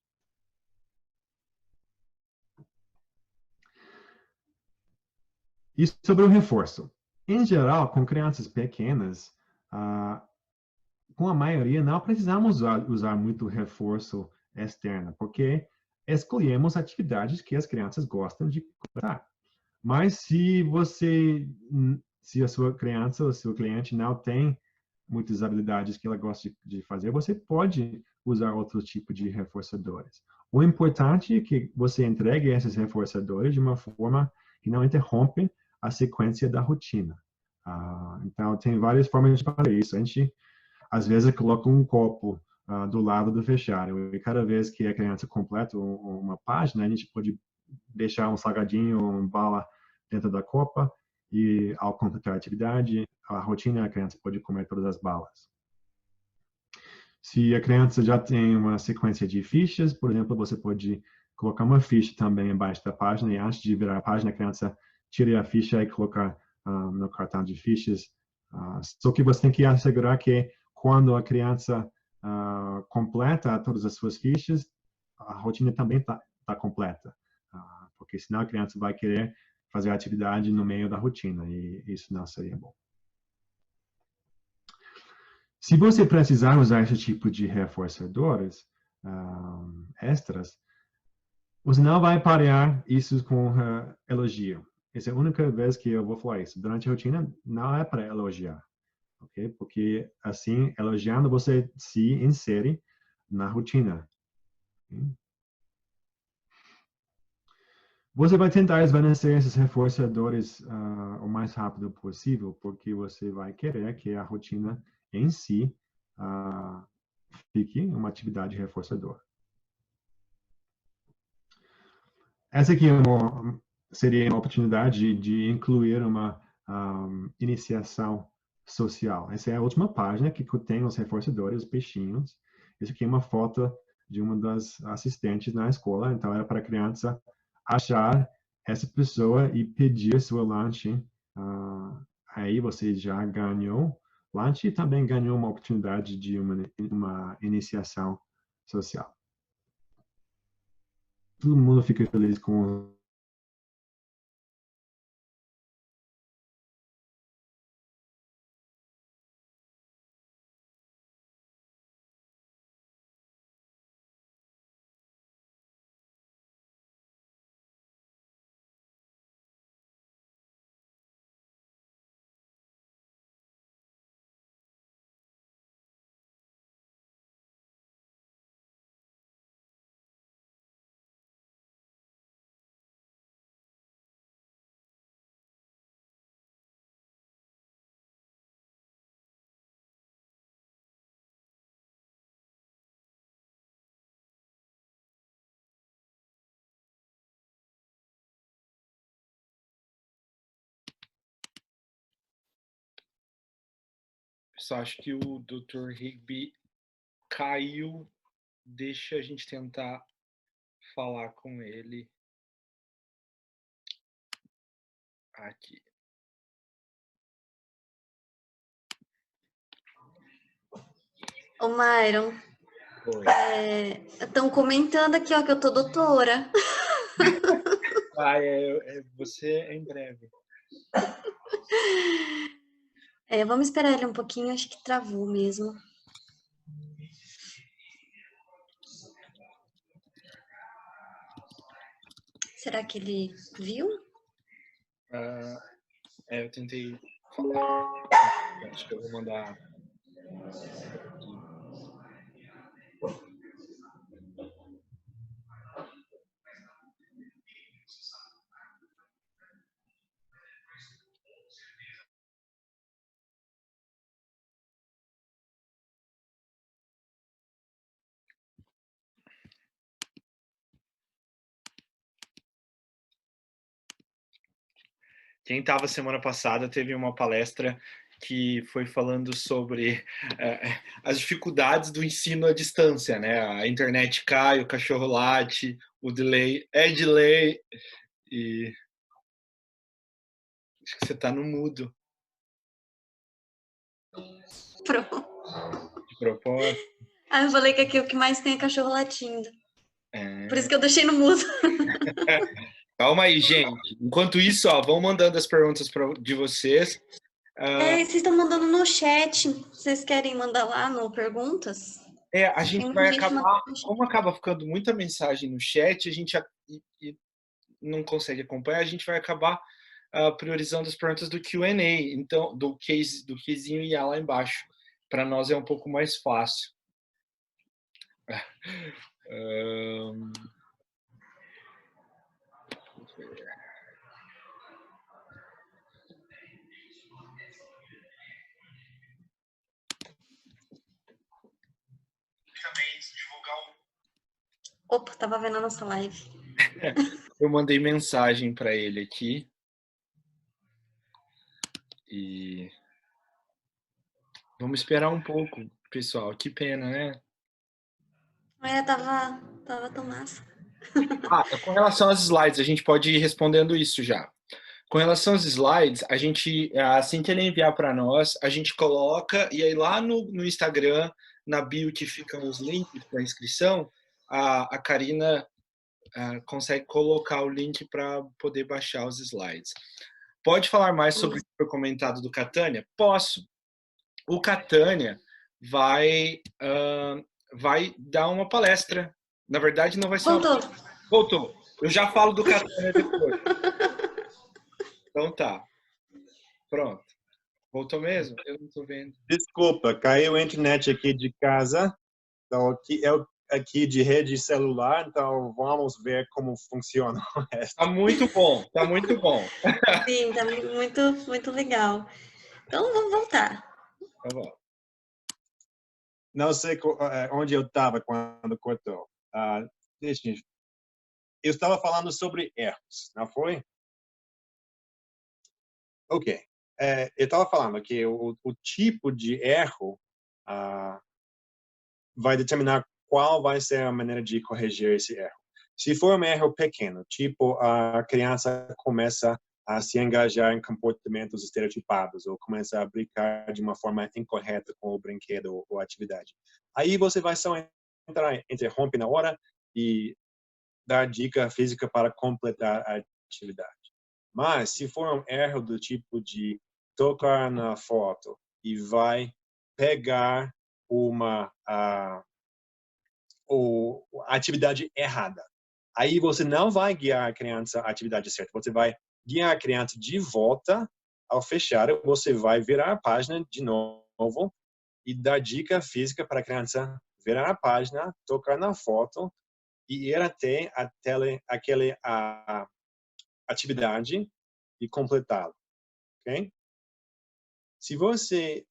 E sobre o reforço. Em geral, com crianças pequenas, com a maioria, não precisamos usar muito reforço externo, porque escolhemos atividades que as crianças gostam de completar. Mas se a sua criança ou seu cliente não tem muitas habilidades que ela gosta de fazer, você pode usar outro tipo de reforçadores. O importante é que você entregue esses reforçadores de uma forma que não interrompe a sequência da rotina. Então, tem várias formas de fazer isso. A gente, às vezes, coloca um copo do lado do fecharam. E cada vez que a criança completa uma página, a gente pode deixar um salgadinho ou uma bala dentro da copa e, ao completar a atividade, a rotina, a criança pode comer todas as balas. Se a criança já tem uma sequência de fichas, por exemplo, você pode colocar uma ficha também embaixo da página e antes de virar a página, a criança tira a ficha e colocar no cartão de fichas. Só que você tem que assegurar que quando a criança completa todas as suas fichas, a rotina também está completa. Porque senão a criança vai querer fazer a atividade no meio da rotina e isso não seria bom. Se você precisar usar esse tipo de reforçadores extras, você não vai parear isso com elogio. Essa é a única vez que eu vou falar isso. Durante a rotina, não é para elogiar. Okay? Porque, assim, elogiando, você se insere na rotina. Okay? Você vai tentar esvanecer esses reforçadores o mais rápido possível, porque você vai querer que a rotina em si fique uma atividade reforçadora. Essa aqui seria uma oportunidade de incluir uma iniciação social. Essa é a última página que contém os reforçadores, os peixinhos. Isso aqui é uma foto de uma das assistentes na escola, então era para a criança achar essa pessoa e pedir seu lanche. Aí você já ganhou lanche e também ganhou uma oportunidade de uma iniciação social. Todo mundo fica feliz com Só acho que o Dr. Higby caiu. Deixa a gente tentar falar com ele aqui. Ô, Myron, Oi. estão comentando aqui, ó, que eu tô doutora. Você em breve. Vamos esperar ele um pouquinho, acho que travou mesmo. Será que ele viu? Eu tentei falar. Acho que eu vou mandar. Quem estava semana passada teve uma palestra que foi falando sobre as dificuldades do ensino à distância, né? A internet cai, o cachorro late, o delay é delay e acho que você está no mudo. Pronto. De propósito. Ah, eu falei que aqui o que mais tem é cachorro latindo. Por isso que eu deixei no mudo. Calma aí, gente. Enquanto isso, ó, vão mandando as perguntas de vocês. Vocês estão mandando no chat. Vocês querem mandar lá no Perguntas? A gente vai acabar, como acaba ficando muita mensagem no chat, a gente não consegue acompanhar, a gente vai acabar priorizando as perguntas do Q&A, então do casezinho IA lá embaixo. Para nós é um pouco mais fácil. Opa, tava vendo a nossa live. Eu mandei mensagem para ele aqui. E vamos esperar um pouco, pessoal. Que pena, né? Tava tão massa. Com relação às slides, a gente pode ir respondendo isso já. Com relação aos slides, a gente, assim que ele enviar para nós, a gente coloca, e aí lá no Instagram, na bio que ficam os links para inscrição, a Karina consegue colocar o link para poder baixar os slides. Pode falar mais sobre o que foi comentado do Catânia? Posso. O Catânia vai dar uma palestra. Na verdade, não vai ser Voltou. Voltou. Eu já falo do Catânia depois. Então tá. Pronto. Voltou mesmo? Eu não tô vendo. Desculpa, caiu a internet aqui de casa. Então, aqui de rede celular, então vamos ver como funciona o resto. Tá muito bom, tá muito bom. Sim, tá muito, muito legal. Então vamos voltar. Tá bom. Não sei onde eu estava quando cortou. Eu estava falando sobre erros, não foi? Ok. Eu estava falando que o tipo de erro vai determinar qual vai ser a maneira de corrigir esse erro. Se for um erro pequeno, tipo a criança começa a se engajar em comportamentos estereotipados ou começa a brincar de uma forma incorreta com o brinquedo ou atividade, aí você vai só interrompe na hora e dar dica física para completar a atividade. Mas se for um erro do tipo de tocar na foto e vai pegar uma atividade errada, aí você não vai guiar a criança à atividade certa, você vai guiar a criança de volta. Ao fechar, você vai virar a página de novo e dar dica física para a criança virar a página, tocar na foto e ir até aquela atividade e completá-la, ok? Se você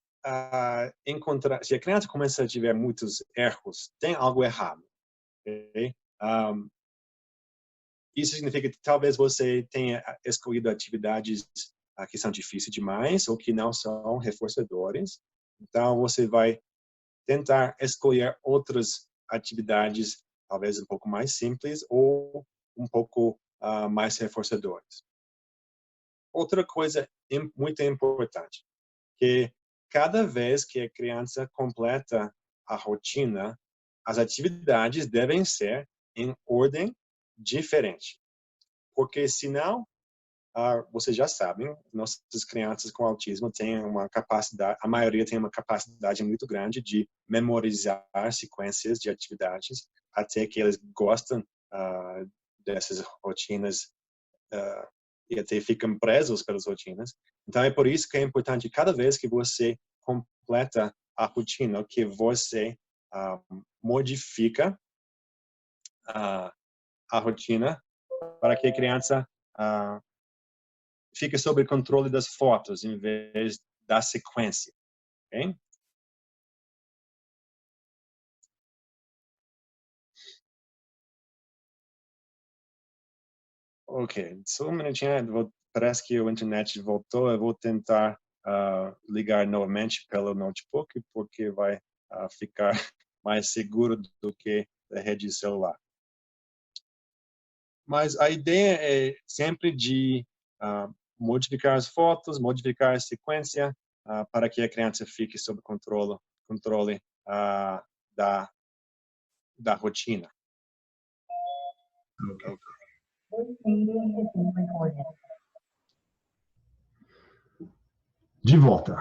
se a criança começa a tiver muitos erros, tem algo errado, ok? Isso significa que talvez você tenha escolhido atividades que são difíceis demais ou que não são reforçadores. Então, você vai tentar escolher outras atividades, talvez um pouco mais simples ou um pouco mais reforçadoras. Outra coisa muito importante, que cada vez que a criança completa a rotina, as atividades devem ser em ordem diferente. Porque senão, vocês já sabem, nossas crianças com autismo têm uma capacidade, a maioria tem uma capacidade muito grande de memorizar sequências de atividades, até que eles gostam dessas rotinas e até ficam presos pelas rotinas. Então, é por isso que é importante, cada vez que você completa a rotina, que você modifica a rotina para que a criança fique sob controle das fotos, em vez da sequência. Okay? Ok, só um minutinho, parece que a internet voltou, eu vou tentar ligar novamente pelo notebook, porque vai ficar mais seguro do que a rede celular. Mas a ideia é sempre de modificar as fotos, modificar a sequência, para que a criança fique sob controle da rotina. Okay. De volta.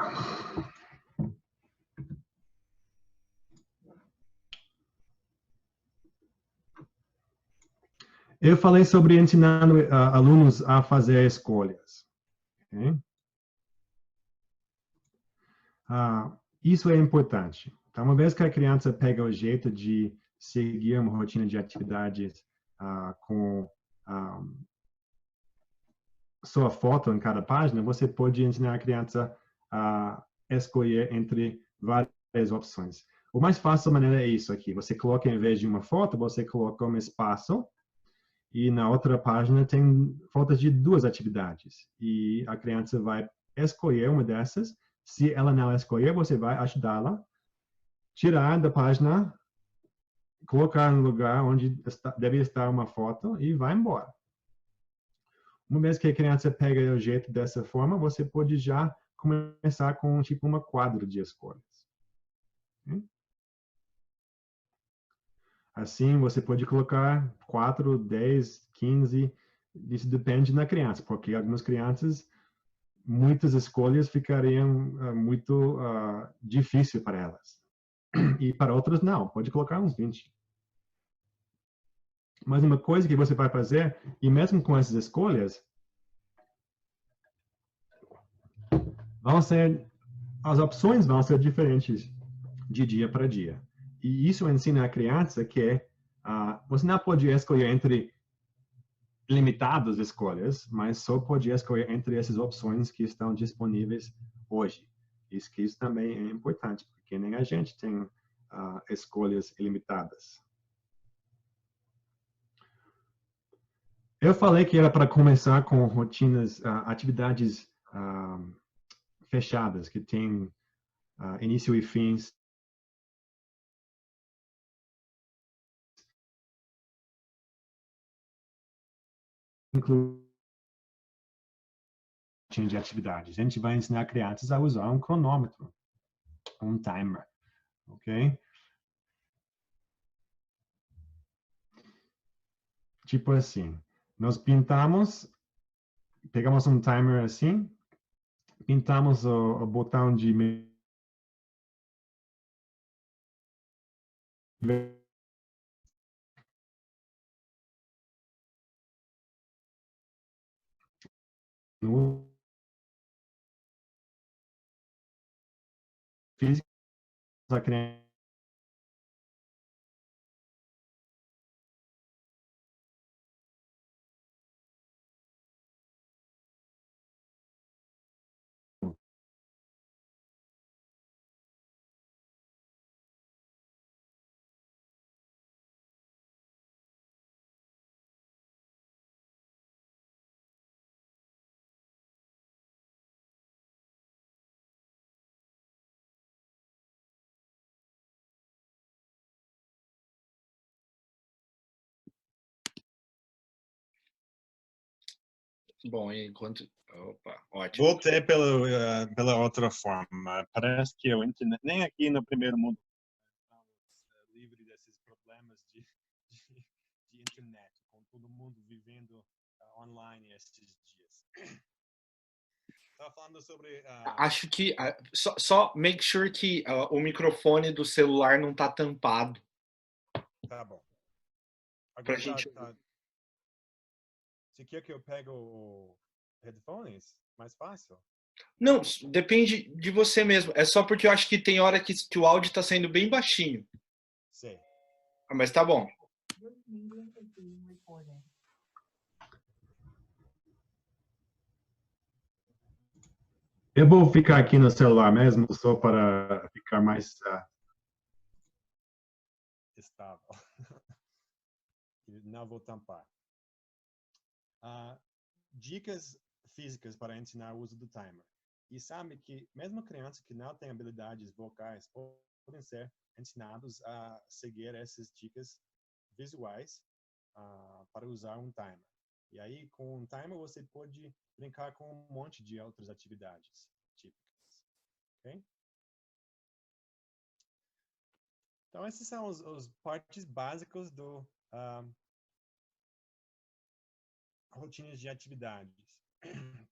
Eu falei sobre ensinando alunos a fazer escolhas. Okay? Isso é importante. Então, uma vez que a criança pega o jeito de seguir uma rotina de atividades com sua foto em cada página, você pode ensinar a criança a escolher entre várias opções. O mais fácil maneira é isso aqui. Você coloca, em vez de uma foto, você coloca um espaço e na outra página tem fotos de duas atividades. E a criança vai escolher uma dessas. Se ela não escolher, você vai ajudá-la, tirar da página, colocar no lugar onde deve estar uma foto e vai embora. Uma vez que a criança pega o jeito dessa forma, você pode já começar com tipo uma quadro de escolhas. Assim, você pode colocar 4, 10, 15, isso depende da criança, porque algumas crianças, muitas escolhas ficariam muito difícil para elas. E para outras, não, pode colocar uns 20. Mas uma coisa que você vai fazer, e mesmo com essas escolhas, as opções vão ser diferentes de dia para dia. E isso ensina a criança que você não pode escolher entre limitadas escolhas, mas só pode escolher entre essas opções que estão disponíveis hoje. Isso também é importante, porque nem a gente tem escolhas ilimitadas. Eu falei que era para começar com rotinas, atividades fechadas, que têm início e fins. De atividades. A gente vai ensinar crianças a usar um cronômetro, um timer, ok? Tipo assim, nós pegamos um timer assim, pintamos o botão de no físico, a criança Bom, enquanto... Opa, ótimo. Voltei pela outra forma. Parece que eu entendo. Nem aqui no primeiro mundo estamos livres desses problemas de internet, com todo mundo vivendo online esses dias. Estava falando sobre... Acho que só make sure que o microfone do celular não está tampado. Tá bom. Pra Agora gente... Você quer que eu pegue o headphones? Mais fácil? Não, depende de você mesmo. É só porque eu acho que tem hora que o áudio está saindo bem baixinho. Sei. Mas tá bom. Eu vou ficar aqui no celular mesmo, só para ficar mais estável. Não vou tampar. Dicas físicas para ensinar o uso do timer. E sabe que mesmo crianças que não têm habilidades vocais podem ser ensinados a seguir essas dicas visuais para usar um timer. E aí, com um timer, você pode brincar com um monte de outras atividades típicas. Ok? Então, esses são os partes básicas do rotinas de atividades.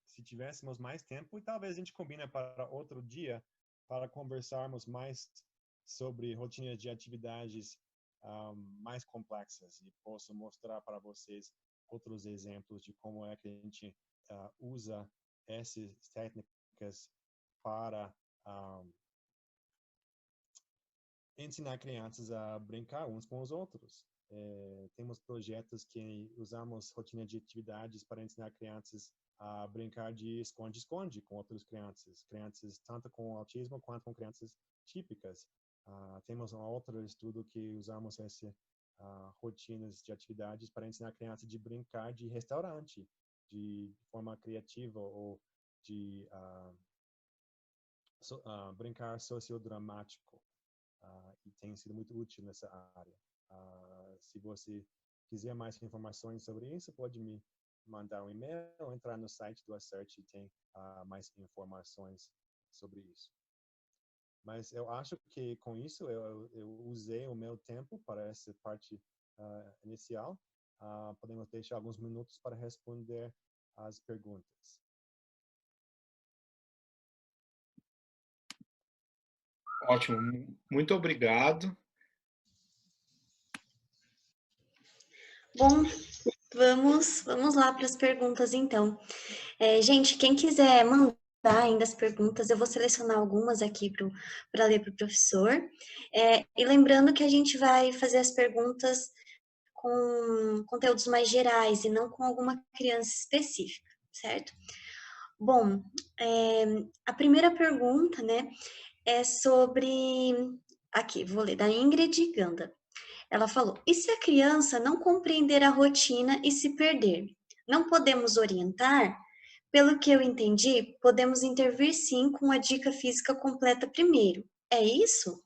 Se tivéssemos mais tempo, e talvez a gente combine para outro dia, para conversarmos mais sobre rotinas de atividades mais complexas, e posso mostrar para vocês outros exemplos de como é que a gente usa essas técnicas para ensinar crianças a brincar uns com os outros. Temos projetos que usamos rotina de atividades para ensinar crianças a brincar de esconde-esconde com outras crianças tanto com autismo quanto com crianças típicas. Temos um outro estudo que usamos essas rotinas de atividades para ensinar crianças de brincar de restaurante, de forma criativa, ou de brincar sociodramático. E tem sido muito útil nessa área. Se você quiser mais informações sobre isso, pode me mandar um e-mail ou entrar no site do Assert e tem mais informações sobre isso. Mas eu acho que com isso eu usei o meu tempo para essa parte inicial. Podemos deixar alguns minutos para responder as perguntas. Ótimo, muito obrigado. Bom, vamos lá para as perguntas, então. Gente, quem quiser mandar ainda as perguntas, eu vou selecionar algumas aqui para ler para o professor. E lembrando que a gente vai fazer as perguntas com conteúdos mais gerais e não com alguma criança específica, certo? Bom, a primeira pergunta, né, é sobre... Aqui, vou ler, da Ingrid Ganda. Ela falou: e se a criança não compreender a rotina e se perder? Não podemos orientar? Pelo que eu entendi, podemos intervir sim com a dica física completa primeiro. É isso?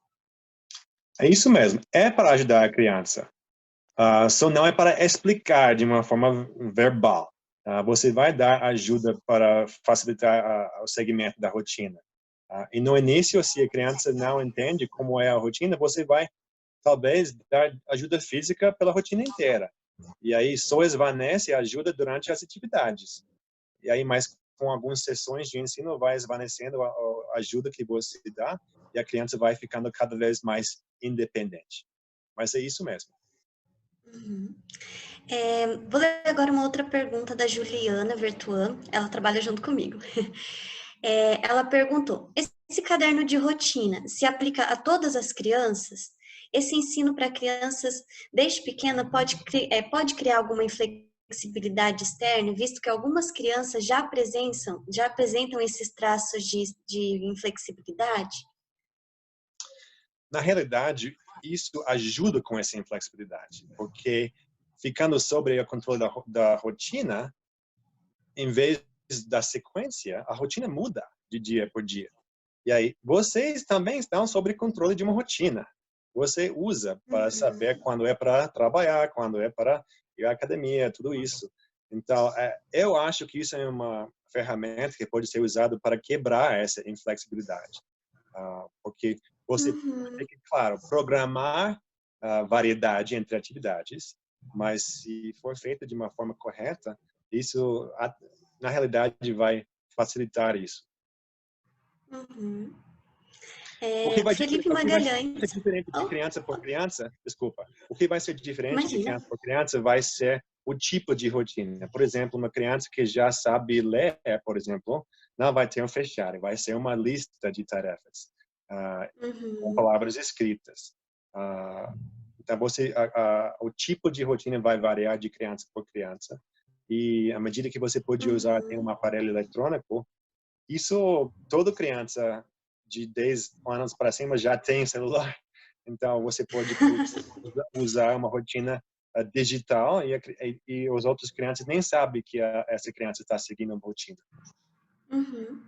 É isso mesmo. É para ajudar a criança. Só não é para explicar de uma forma verbal. Você vai dar ajuda para facilitar o segmento da rotina. E no início, se a criança não entende como é a rotina, você vai talvez dar ajuda física pela rotina inteira. E aí só esvanece a ajuda durante as atividades. E aí, mais com algumas sessões de ensino, vai esvanecendo a ajuda que você dá e a criança vai ficando cada vez mais independente. Mas é isso mesmo. Uhum. Vou ler agora uma outra pergunta da Juliana Vertuan. Ela trabalha junto comigo. Ela perguntou: esse caderno de rotina se aplica a todas as crianças? Esse ensino para crianças desde pequena pode criar alguma inflexibilidade externa, visto que algumas crianças já apresentam esses traços de inflexibilidade? Na realidade, isso ajuda com essa inflexibilidade, porque ficando sobre o controle da rotina, em vez da sequência, a rotina muda de dia por dia. E aí, vocês também estão sob controle de uma rotina. Você usa para saber quando é para trabalhar, quando é para ir à academia, tudo isso. Então, eu acho que isso é uma ferramenta que pode ser usada para quebrar essa inflexibilidade. Porque você tem que, claro, programar a variedade entre atividades, mas se for feito de uma forma correta, isso, na realidade, vai facilitar isso. Uhum. O Felipe que vai ser Magalhães. diferente de Oh, criança por criança, desculpa, o que vai ser diferente de imagina. criança por criança vai ser o tipo de rotina. Por exemplo, uma criança que já sabe ler, por exemplo, não vai ter um fechário, vai ser uma lista de tarefas, com Uhum. palavras escritas. Então, o tipo de rotina vai variar de criança por criança. E à medida que você pode usar tem um aparelho eletrônico, isso toda criança de 10 anos para cima já tem celular. Então, você pode usar uma rotina digital e os outros crianças nem sabem que essa criança está seguindo uma rotina. Uhum.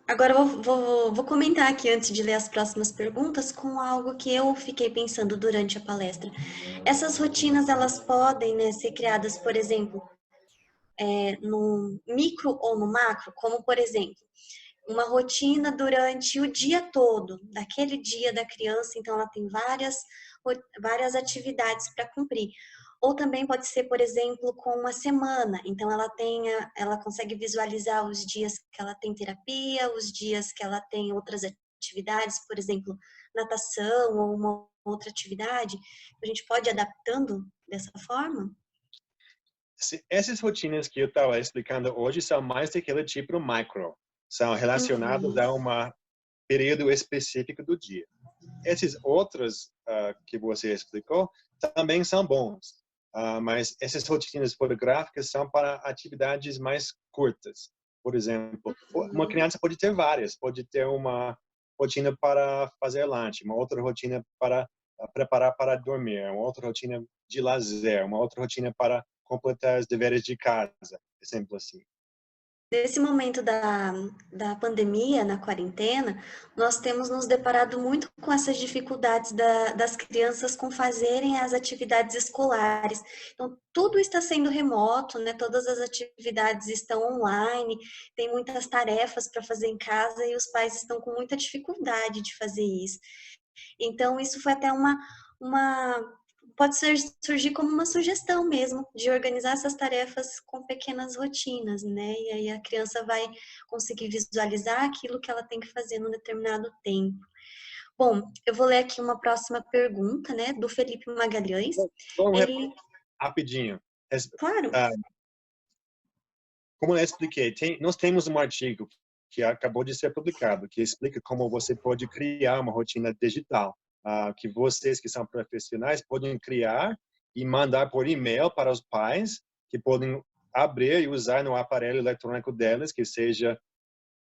Agora eu vou comentar aqui, antes de ler as próximas perguntas, com algo que eu fiquei pensando durante a palestra. Essas rotinas, elas podem, né, ser criadas, por exemplo, no micro ou no macro, como, por exemplo, uma rotina durante o dia todo, daquele dia da criança, então ela tem várias atividades para cumprir. Ou também pode ser, por exemplo, com uma semana, então ela consegue visualizar os dias que ela tem terapia, os dias que ela tem outras atividades, por exemplo, natação ou uma outra atividade. A gente pode ir adaptando dessa forma? Essas rotinas que eu estava explicando hoje são mais daquele tipo micro, são relacionadas a um período específico do dia. Esses outros que você explicou também são bons, mas essas rotinas fotográficas são para atividades mais curtas. Por exemplo, uma criança pode ter várias, pode ter uma rotina para fazer lanche, uma outra rotina para preparar para dormir, uma outra rotina de lazer, uma outra rotina para completar os deveres de casa, exemplo assim. Nesse momento da pandemia, na quarentena, nós temos nos deparado muito com essas dificuldades das crianças com fazerem as atividades escolares. Então, tudo está sendo remoto, né? Todas as atividades estão online, tem muitas tarefas para fazer em casa e os pais estão com muita dificuldade de fazer isso. Então, isso foi até pode surgir como uma sugestão mesmo, de organizar essas tarefas com pequenas rotinas, né? E aí a criança vai conseguir visualizar aquilo que ela tem que fazer num determinado tempo. Bom, eu vou ler aqui uma próxima pergunta, né, do Felipe Magalhães. Vamos Ele, rapidinho. claro. Como eu expliquei, nós temos um artigo que acabou de ser publicado, que explica como você pode criar uma rotina digital, que vocês que são profissionais podem criar e mandar por e-mail para os pais, que podem abrir e usar no aparelho eletrônico deles, que seja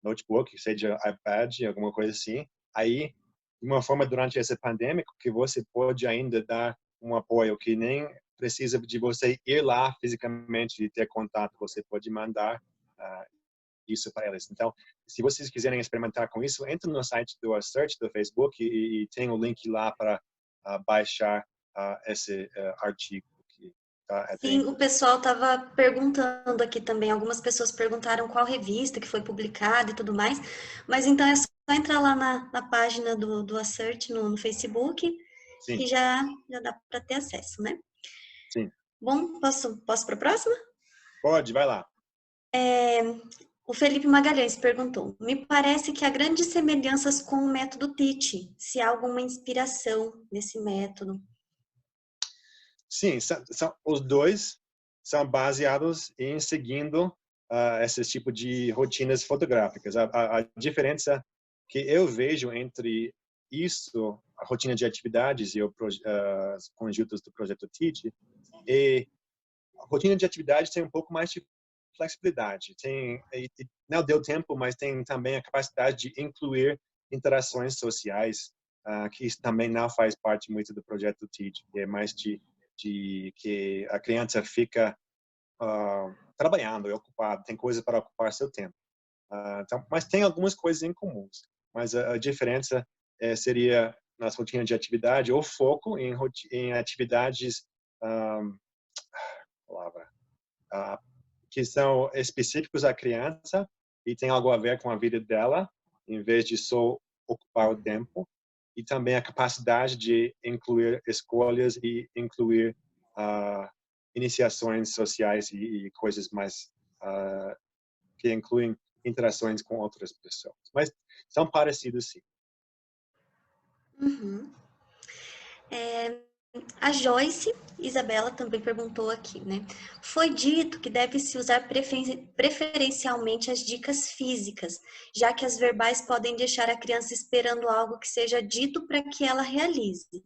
notebook, que seja iPad, alguma coisa assim. Aí, de uma forma durante essa pandemia, que você pode ainda dar um apoio que nem precisa de você ir lá fisicamente e ter contato, você pode mandar isso para eles. Então, se vocês quiserem experimentar com isso, entre no site do Search do Facebook e tem o link lá para baixar esse artigo. Sim, o pessoal estava perguntando aqui também. Algumas pessoas perguntaram qual revista que foi publicada e tudo mais. Mas então é só entrar lá na página do Assert no Facebook, Sim, que já dá para ter acesso, né? sim. Bom, posso para a próxima? Pode, vai lá. O Felipe Magalhães perguntou: me parece que há grandes semelhanças com o método Teach, se há alguma inspiração nesse método. Sim, os dois são baseados em seguindo esse tipo de rotinas fotográficas. A diferença que eu vejo entre isso, a rotina de atividades e os conjuntos do projeto Teach, é a rotina de atividades tem um pouco mais de flexibilidade. Não deu tempo, mas tem também a capacidade de incluir interações sociais, que isso também não faz parte muito do projeto Teach, que é mais de que a criança fica trabalhando e ocupada, tem coisas para ocupar seu tempo. Então, mas tem algumas coisas em comuns. Mas a diferença seria nas rotinas de atividade ou foco em atividades palavra que são específicos à criança e tem algo a ver com a vida dela, em vez de só ocupar o tempo. E também a capacidade de incluir escolhas e incluir iniciações sociais e coisas mais que incluem interações com outras pessoas. Mas são parecidos, sim. Uhum. A Joyce Isabela também perguntou aqui, né? Foi dito que deve-se usar preferencialmente as dicas físicas, já que as verbais podem deixar a criança esperando algo que seja dito para que ela realize.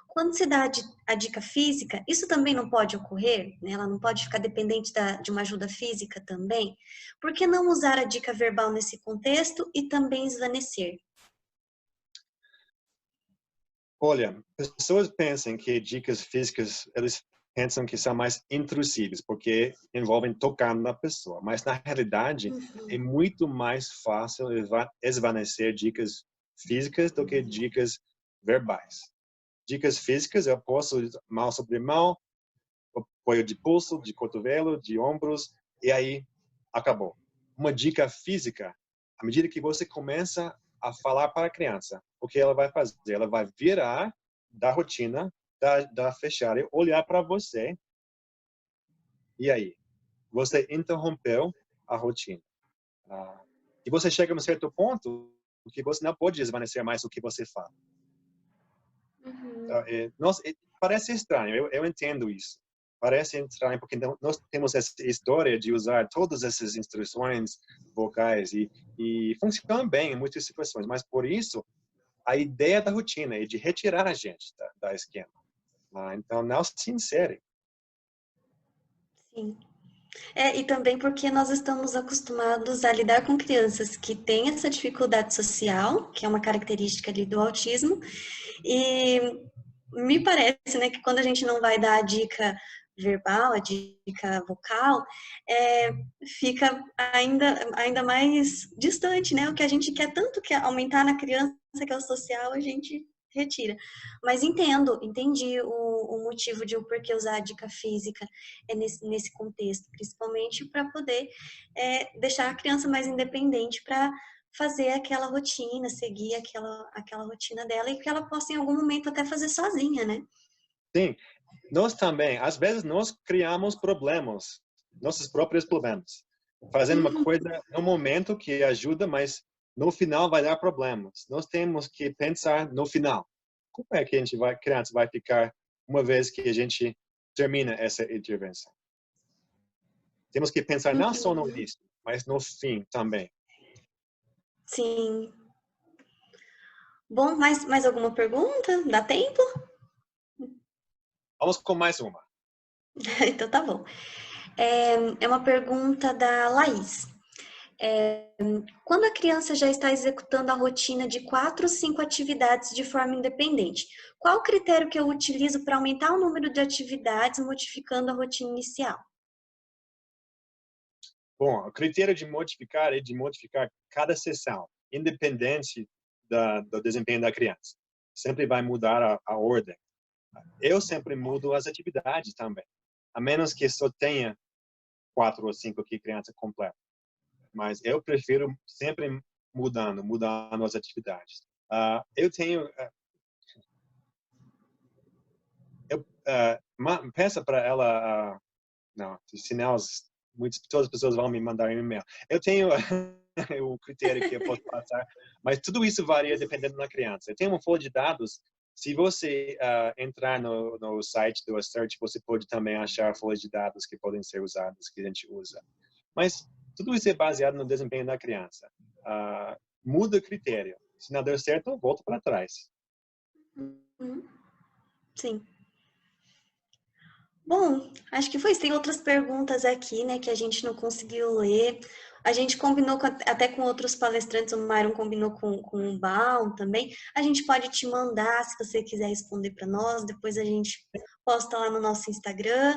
Quando se dá a dica física, isso também não pode ocorrer, né? Ela não pode ficar dependente de uma ajuda física também? Por que não usar a dica verbal nesse contexto e também esvanecer? Olha, pessoas pensam que dicas físicas, eles pensam que são mais intrusivas, porque envolvem tocar na pessoa. Mas, na realidade, é muito mais fácil esvanecer dicas físicas do que dicas verbais. Dicas físicas, eu posso mão sobre mão, apoio de pulso, de cotovelo, de ombros, e aí acabou. Uma dica física, à medida que você começa a falar para a criança, o que ela vai fazer? Ela vai virar da rotina, da fechar e olhar para você. E aí? Você interrompeu a rotina. E você chega a um certo ponto que você não pode desvanecer mais o que você fala. Parece estranho, eu entendo isso. Parece estranho porque nós temos essa história de usar todas essas instruções vocais e funciona bem em muitas situações, mas por isso a ideia da rotina é de retirar a gente da esquema. Então, não se insere. Sim. E também porque nós estamos acostumados a lidar com crianças que têm essa dificuldade social, que é uma característica ali do autismo, e me parece, né, que quando a gente não vai dar a dica verbal, a dica vocal, fica ainda mais distante, né? O que a gente quer tanto que aumentar na criança, que é o social, a gente retira. Mas entendi o motivo de o porquê usar a dica física nesse contexto, principalmente para poder deixar a criança mais independente para fazer aquela rotina, seguir aquela rotina dela e que ela possa em algum momento até fazer sozinha, né? Sim, nós também, às vezes nós criamos problemas, nossos próprios problemas, fazendo uma coisa no momento que ajuda, mas no final vai dar problemas. Nós temos que pensar no final. Como é que a criança vai ficar uma vez que a gente termina essa intervenção? Temos que pensar não só no início, mas no fim também. Sim. Bom, mais alguma pergunta? Dá tempo? Vamos com mais uma. Então tá bom. É uma pergunta da Laís. Quando a criança já está executando a rotina de 4 ou 5 atividades de forma independente, qual o critério que eu utilizo para aumentar o número de atividades modificando a rotina inicial? Bom, o critério de modificar é de modificar cada sessão, independente do desempenho da criança. Sempre vai mudar a ordem. Eu sempre mudo as atividades também, a menos que só tenha 4 ou 5 que a criança completa. Mas eu prefiro sempre mudando as atividades. Eu tenho... peça para ela... não, sinal, todas as pessoas vão me mandar um e-mail. Eu tenho o critério que eu posso passar, mas tudo isso varia dependendo da criança. Eu tenho uma folha de dados. Se você entrar no site do Assert, você pode também achar folhas de dados que podem ser usadas, que a gente usa. Mas tudo isso é baseado no desempenho da criança. Muda o critério. Se não der certo, volta para trás. Sim. Bom, acho que foi isso. Tem outras perguntas aqui, né, que a gente não conseguiu ler. A gente combinou até com outros palestrantes, o Myron combinou com o Baum também. A gente pode te mandar, se você quiser responder para nós, depois a gente posta lá no nosso Instagram.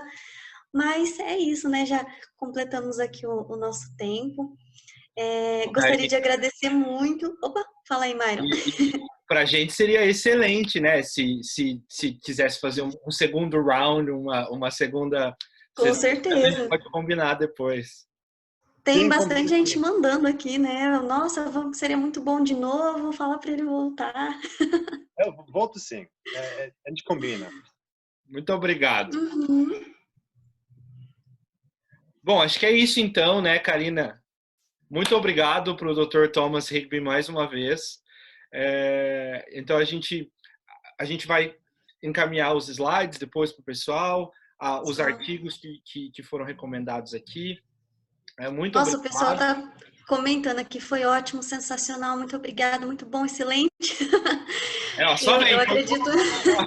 Mas é isso, né? Já completamos aqui o nosso tempo. Gostaria de agradecer muito. Opa, fala aí, Myron. Para a gente seria excelente, né? Se quisesse fazer um segundo round, uma segunda Com A gente certeza. pode combinar depois. Tem Sim, bastante combina. gente mandando aqui, né? Nossa, seria muito bom de novo, falar para ele voltar. Eu volto sim. A gente combina. Muito obrigado. Uhum. Bom, acho que é isso então, né, Karina? Muito obrigado para o Dr. Thomas Higby mais uma vez. Então a gente vai encaminhar os slides depois para o pessoal, os artigos que foram recomendados aqui. Muito Nossa, o pessoal obrigado. tá comentando aqui, foi ótimo, sensacional, muito obrigado, muito bom, excelente. Só Eu vem, acredito,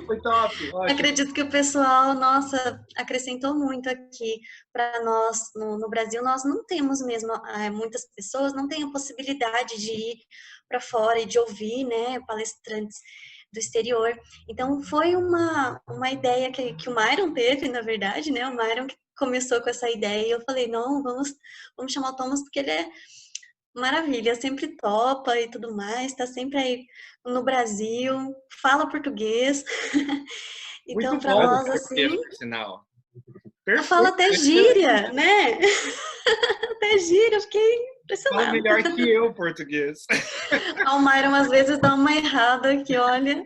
foi top, ótimo. acredito que o pessoal, nossa, acrescentou muito aqui para nós no Brasil. Nós não temos mesmo, muitas pessoas não têm a possibilidade de ir para fora e de ouvir, né, palestrantes do exterior. Então, foi uma ideia que o Myron teve, na verdade, né? O Myron que começou com essa ideia e eu falei, não, vamos chamar o Thomas porque ele é maravilha, sempre topa e tudo mais, tá sempre aí no Brasil, fala português. Muito Então, para bom o nós, português, assim, por sinal. fala Perfeito, até excelente. gíria, né? Até gíria, eu fiquei Fala impressionada. melhor que eu o português. A Myron às vezes dá uma errada que, olha,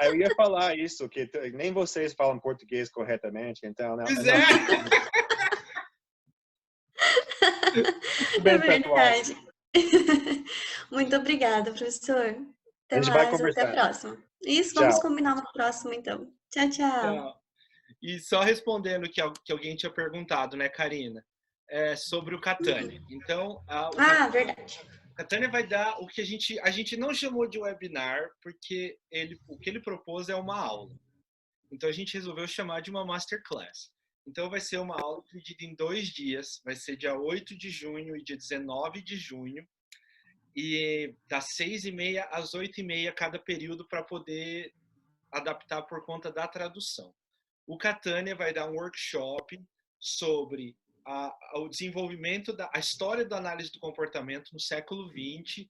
Eu ia falar isso, que nem vocês falam português corretamente, então Pois não. é. Tudo é bem, pessoal. verdade. Muito obrigada, professor. A Até gente vai mais, até a conversando. próxima. Isso, vamos Tchau. combinar no próximo, então. Tchau, tchau. Tchau. E só respondendo que alguém tinha perguntado, né, Karina, sobre o Catania. Então, o Ah, verdade. Catania vai dar o que a gente não chamou de webinar, porque o que ele propôs é uma aula. Então, a gente resolveu chamar de uma masterclass. Então, vai ser uma aula dividida em 2 dias. Vai ser dia 8 de junho e dia 19 de junho. E das 6h30 às 8h30 cada período para poder adaptar por conta da tradução. O Catania vai dar um workshop sobre o desenvolvimento a história da análise do comportamento no século XX,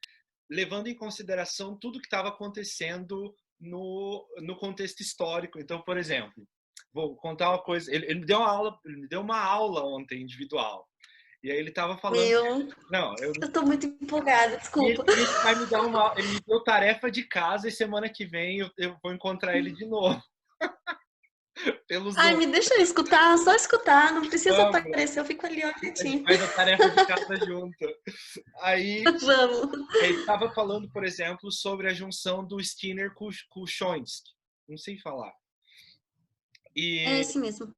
levando em consideração tudo que estava acontecendo no contexto histórico. Então, por exemplo, vou contar uma coisa. Ele me deu uma aula ontem individual. E aí ele estava falando. Meu, Não, eu tô muito empolgada, desculpa. ele vai me dar ele me deu tarefa de casa e semana que vem eu vou encontrar ele de novo. Pelo Ai, Zoom. me deixa eu escutar, só escutar, não precisa Vamos, aparecer, eu fico ali, ó, a gente quietinho. faz a tarefa de casa junto. Aí Vamos. ele estava falando, por exemplo, sobre a junção do Skinner com o Chomsky. Não sei falar. É E, esse mesmo.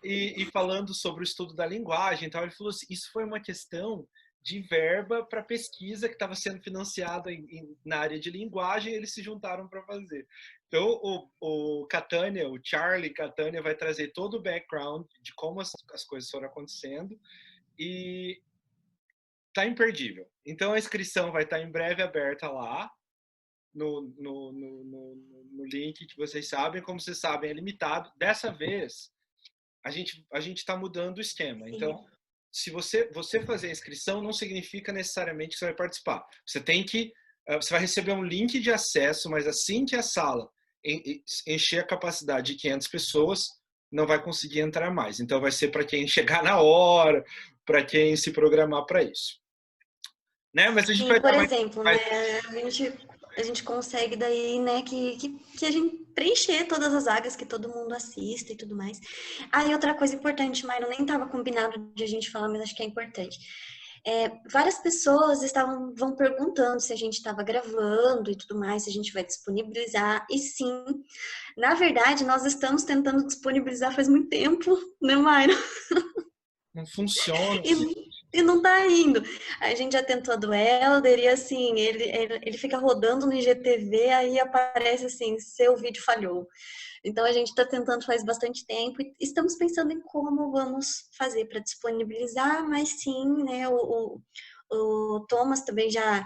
e falando sobre o estudo da linguagem, então ele falou assim, isso foi uma questão de verba para pesquisa que estava sendo financiada na área de linguagem, eles se juntaram para fazer. Então, o Catania, o Charlie Catania, vai trazer todo o background de como as coisas foram acontecendo e tá imperdível. Então, a inscrição vai estar em breve aberta lá, no link que vocês sabem. Como vocês sabem, é limitado. Dessa vez, a gente está mudando o esquema. Então, se você fazer a inscrição, não significa necessariamente que você vai participar. Você vai receber um link de acesso, mas assim que a sala encher a capacidade de 500 pessoas, não vai conseguir entrar mais. Então, vai ser para quem chegar na hora, para quem se programar para isso. Né? Mas a gente vai Sim, por dar exemplo, né, a gente consegue daí, né, que a gente preencher todas as vagas, que todo mundo assista e tudo mais. Ah, e outra coisa importante, Mairo, nem estava combinado de a gente falar, mas acho que é importante. Várias pessoas vão perguntando se a gente estava gravando e tudo mais, se a gente vai disponibilizar. E sim, na verdade, nós estamos tentando disponibilizar faz muito tempo, né, Mairo? Não funciona. E não tá indo. A gente já tentou a do Helder e assim, ele fica rodando no IGTV, aí aparece assim, seu vídeo falhou. Então a gente tá tentando faz bastante tempo e estamos pensando em como vamos fazer para disponibilizar, mas sim, né, o Thomas também já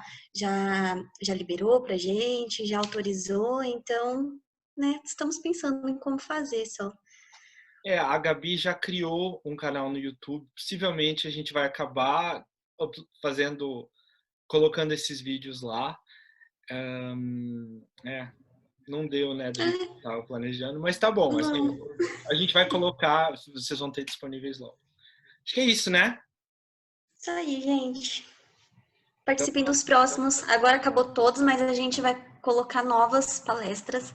liberou pra gente, já autorizou, então, né, estamos pensando em como fazer só. A Gabi já criou um canal no YouTube. Possivelmente a gente vai acabar colocando esses vídeos lá. Não deu, né, do jeito que estava planejando, mas tá bom. Assim, a gente vai colocar, vocês vão ter disponíveis logo. Acho que é isso, né? Isso aí, gente. Então, Participem dos próximos. Agora acabou todos, mas a gente vai colocar novas palestras.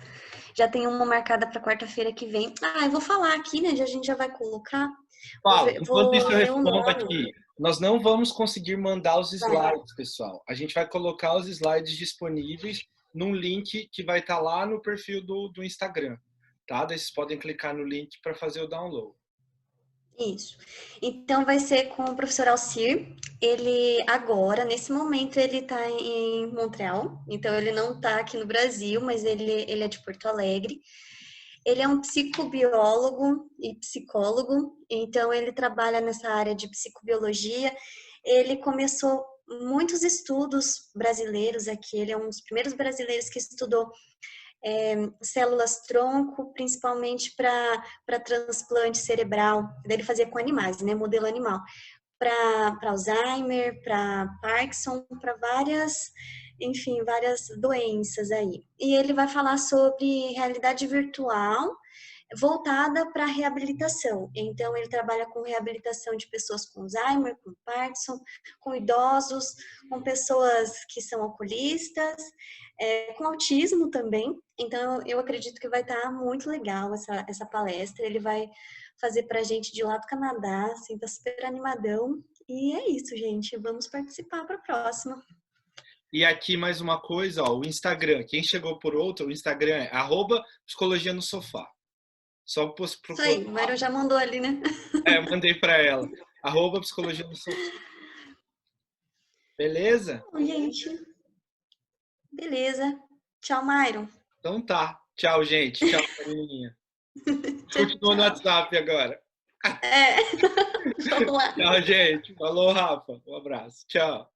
Já tem uma marcada para quarta-feira que vem. Ah, eu vou falar aqui, né? A gente já vai colocar. Paulo, enquanto isso eu ler o respondo nome. aqui. Nós não vamos conseguir mandar os slides, pessoal. A gente vai colocar os slides disponíveis num link que vai estar lá no perfil do Instagram, tá? Daí vocês podem clicar no link para fazer o download. Isso. Então vai ser com o professor Alcir. Ele agora, nesse momento, ele está em Montreal. Então ele não está aqui no Brasil, mas ele é de Porto Alegre. Ele é um psicobiólogo e psicólogo, então ele trabalha nessa área de psicobiologia. Ele começou muitos estudos brasileiros aqui, ele é um dos primeiros brasileiros que estudou células-tronco, principalmente para transplante cerebral. Ele fazia com animais, né, modelo animal. Para Alzheimer, para Parkinson, para várias, enfim, várias doenças aí. E ele vai falar sobre realidade virtual voltada para reabilitação. Então, ele trabalha com reabilitação de pessoas com Alzheimer, com Parkinson, com idosos, com pessoas que são alcoolistas, com autismo também. Então, eu acredito que vai estar muito legal essa palestra. Ele vai fazer para a gente de lá do Canadá, assim, tá super animadão. E é isso, gente. Vamos participar para a próxima. E aqui mais uma coisa, ó, o Instagram. Quem chegou por outro, o Instagram é @psicologia no sofá. Só procurar. Isso aí, o Myron já mandou ali, né? Eu mandei para ela. @psicologia no sofá. Beleza? Bom, gente. Beleza. Tchau, Myron. Então tá. Tchau, gente. Tchau, menininha. Continua no WhatsApp agora. Vamos lá. Tchau, gente. Falou, Rafa. Um abraço. Tchau.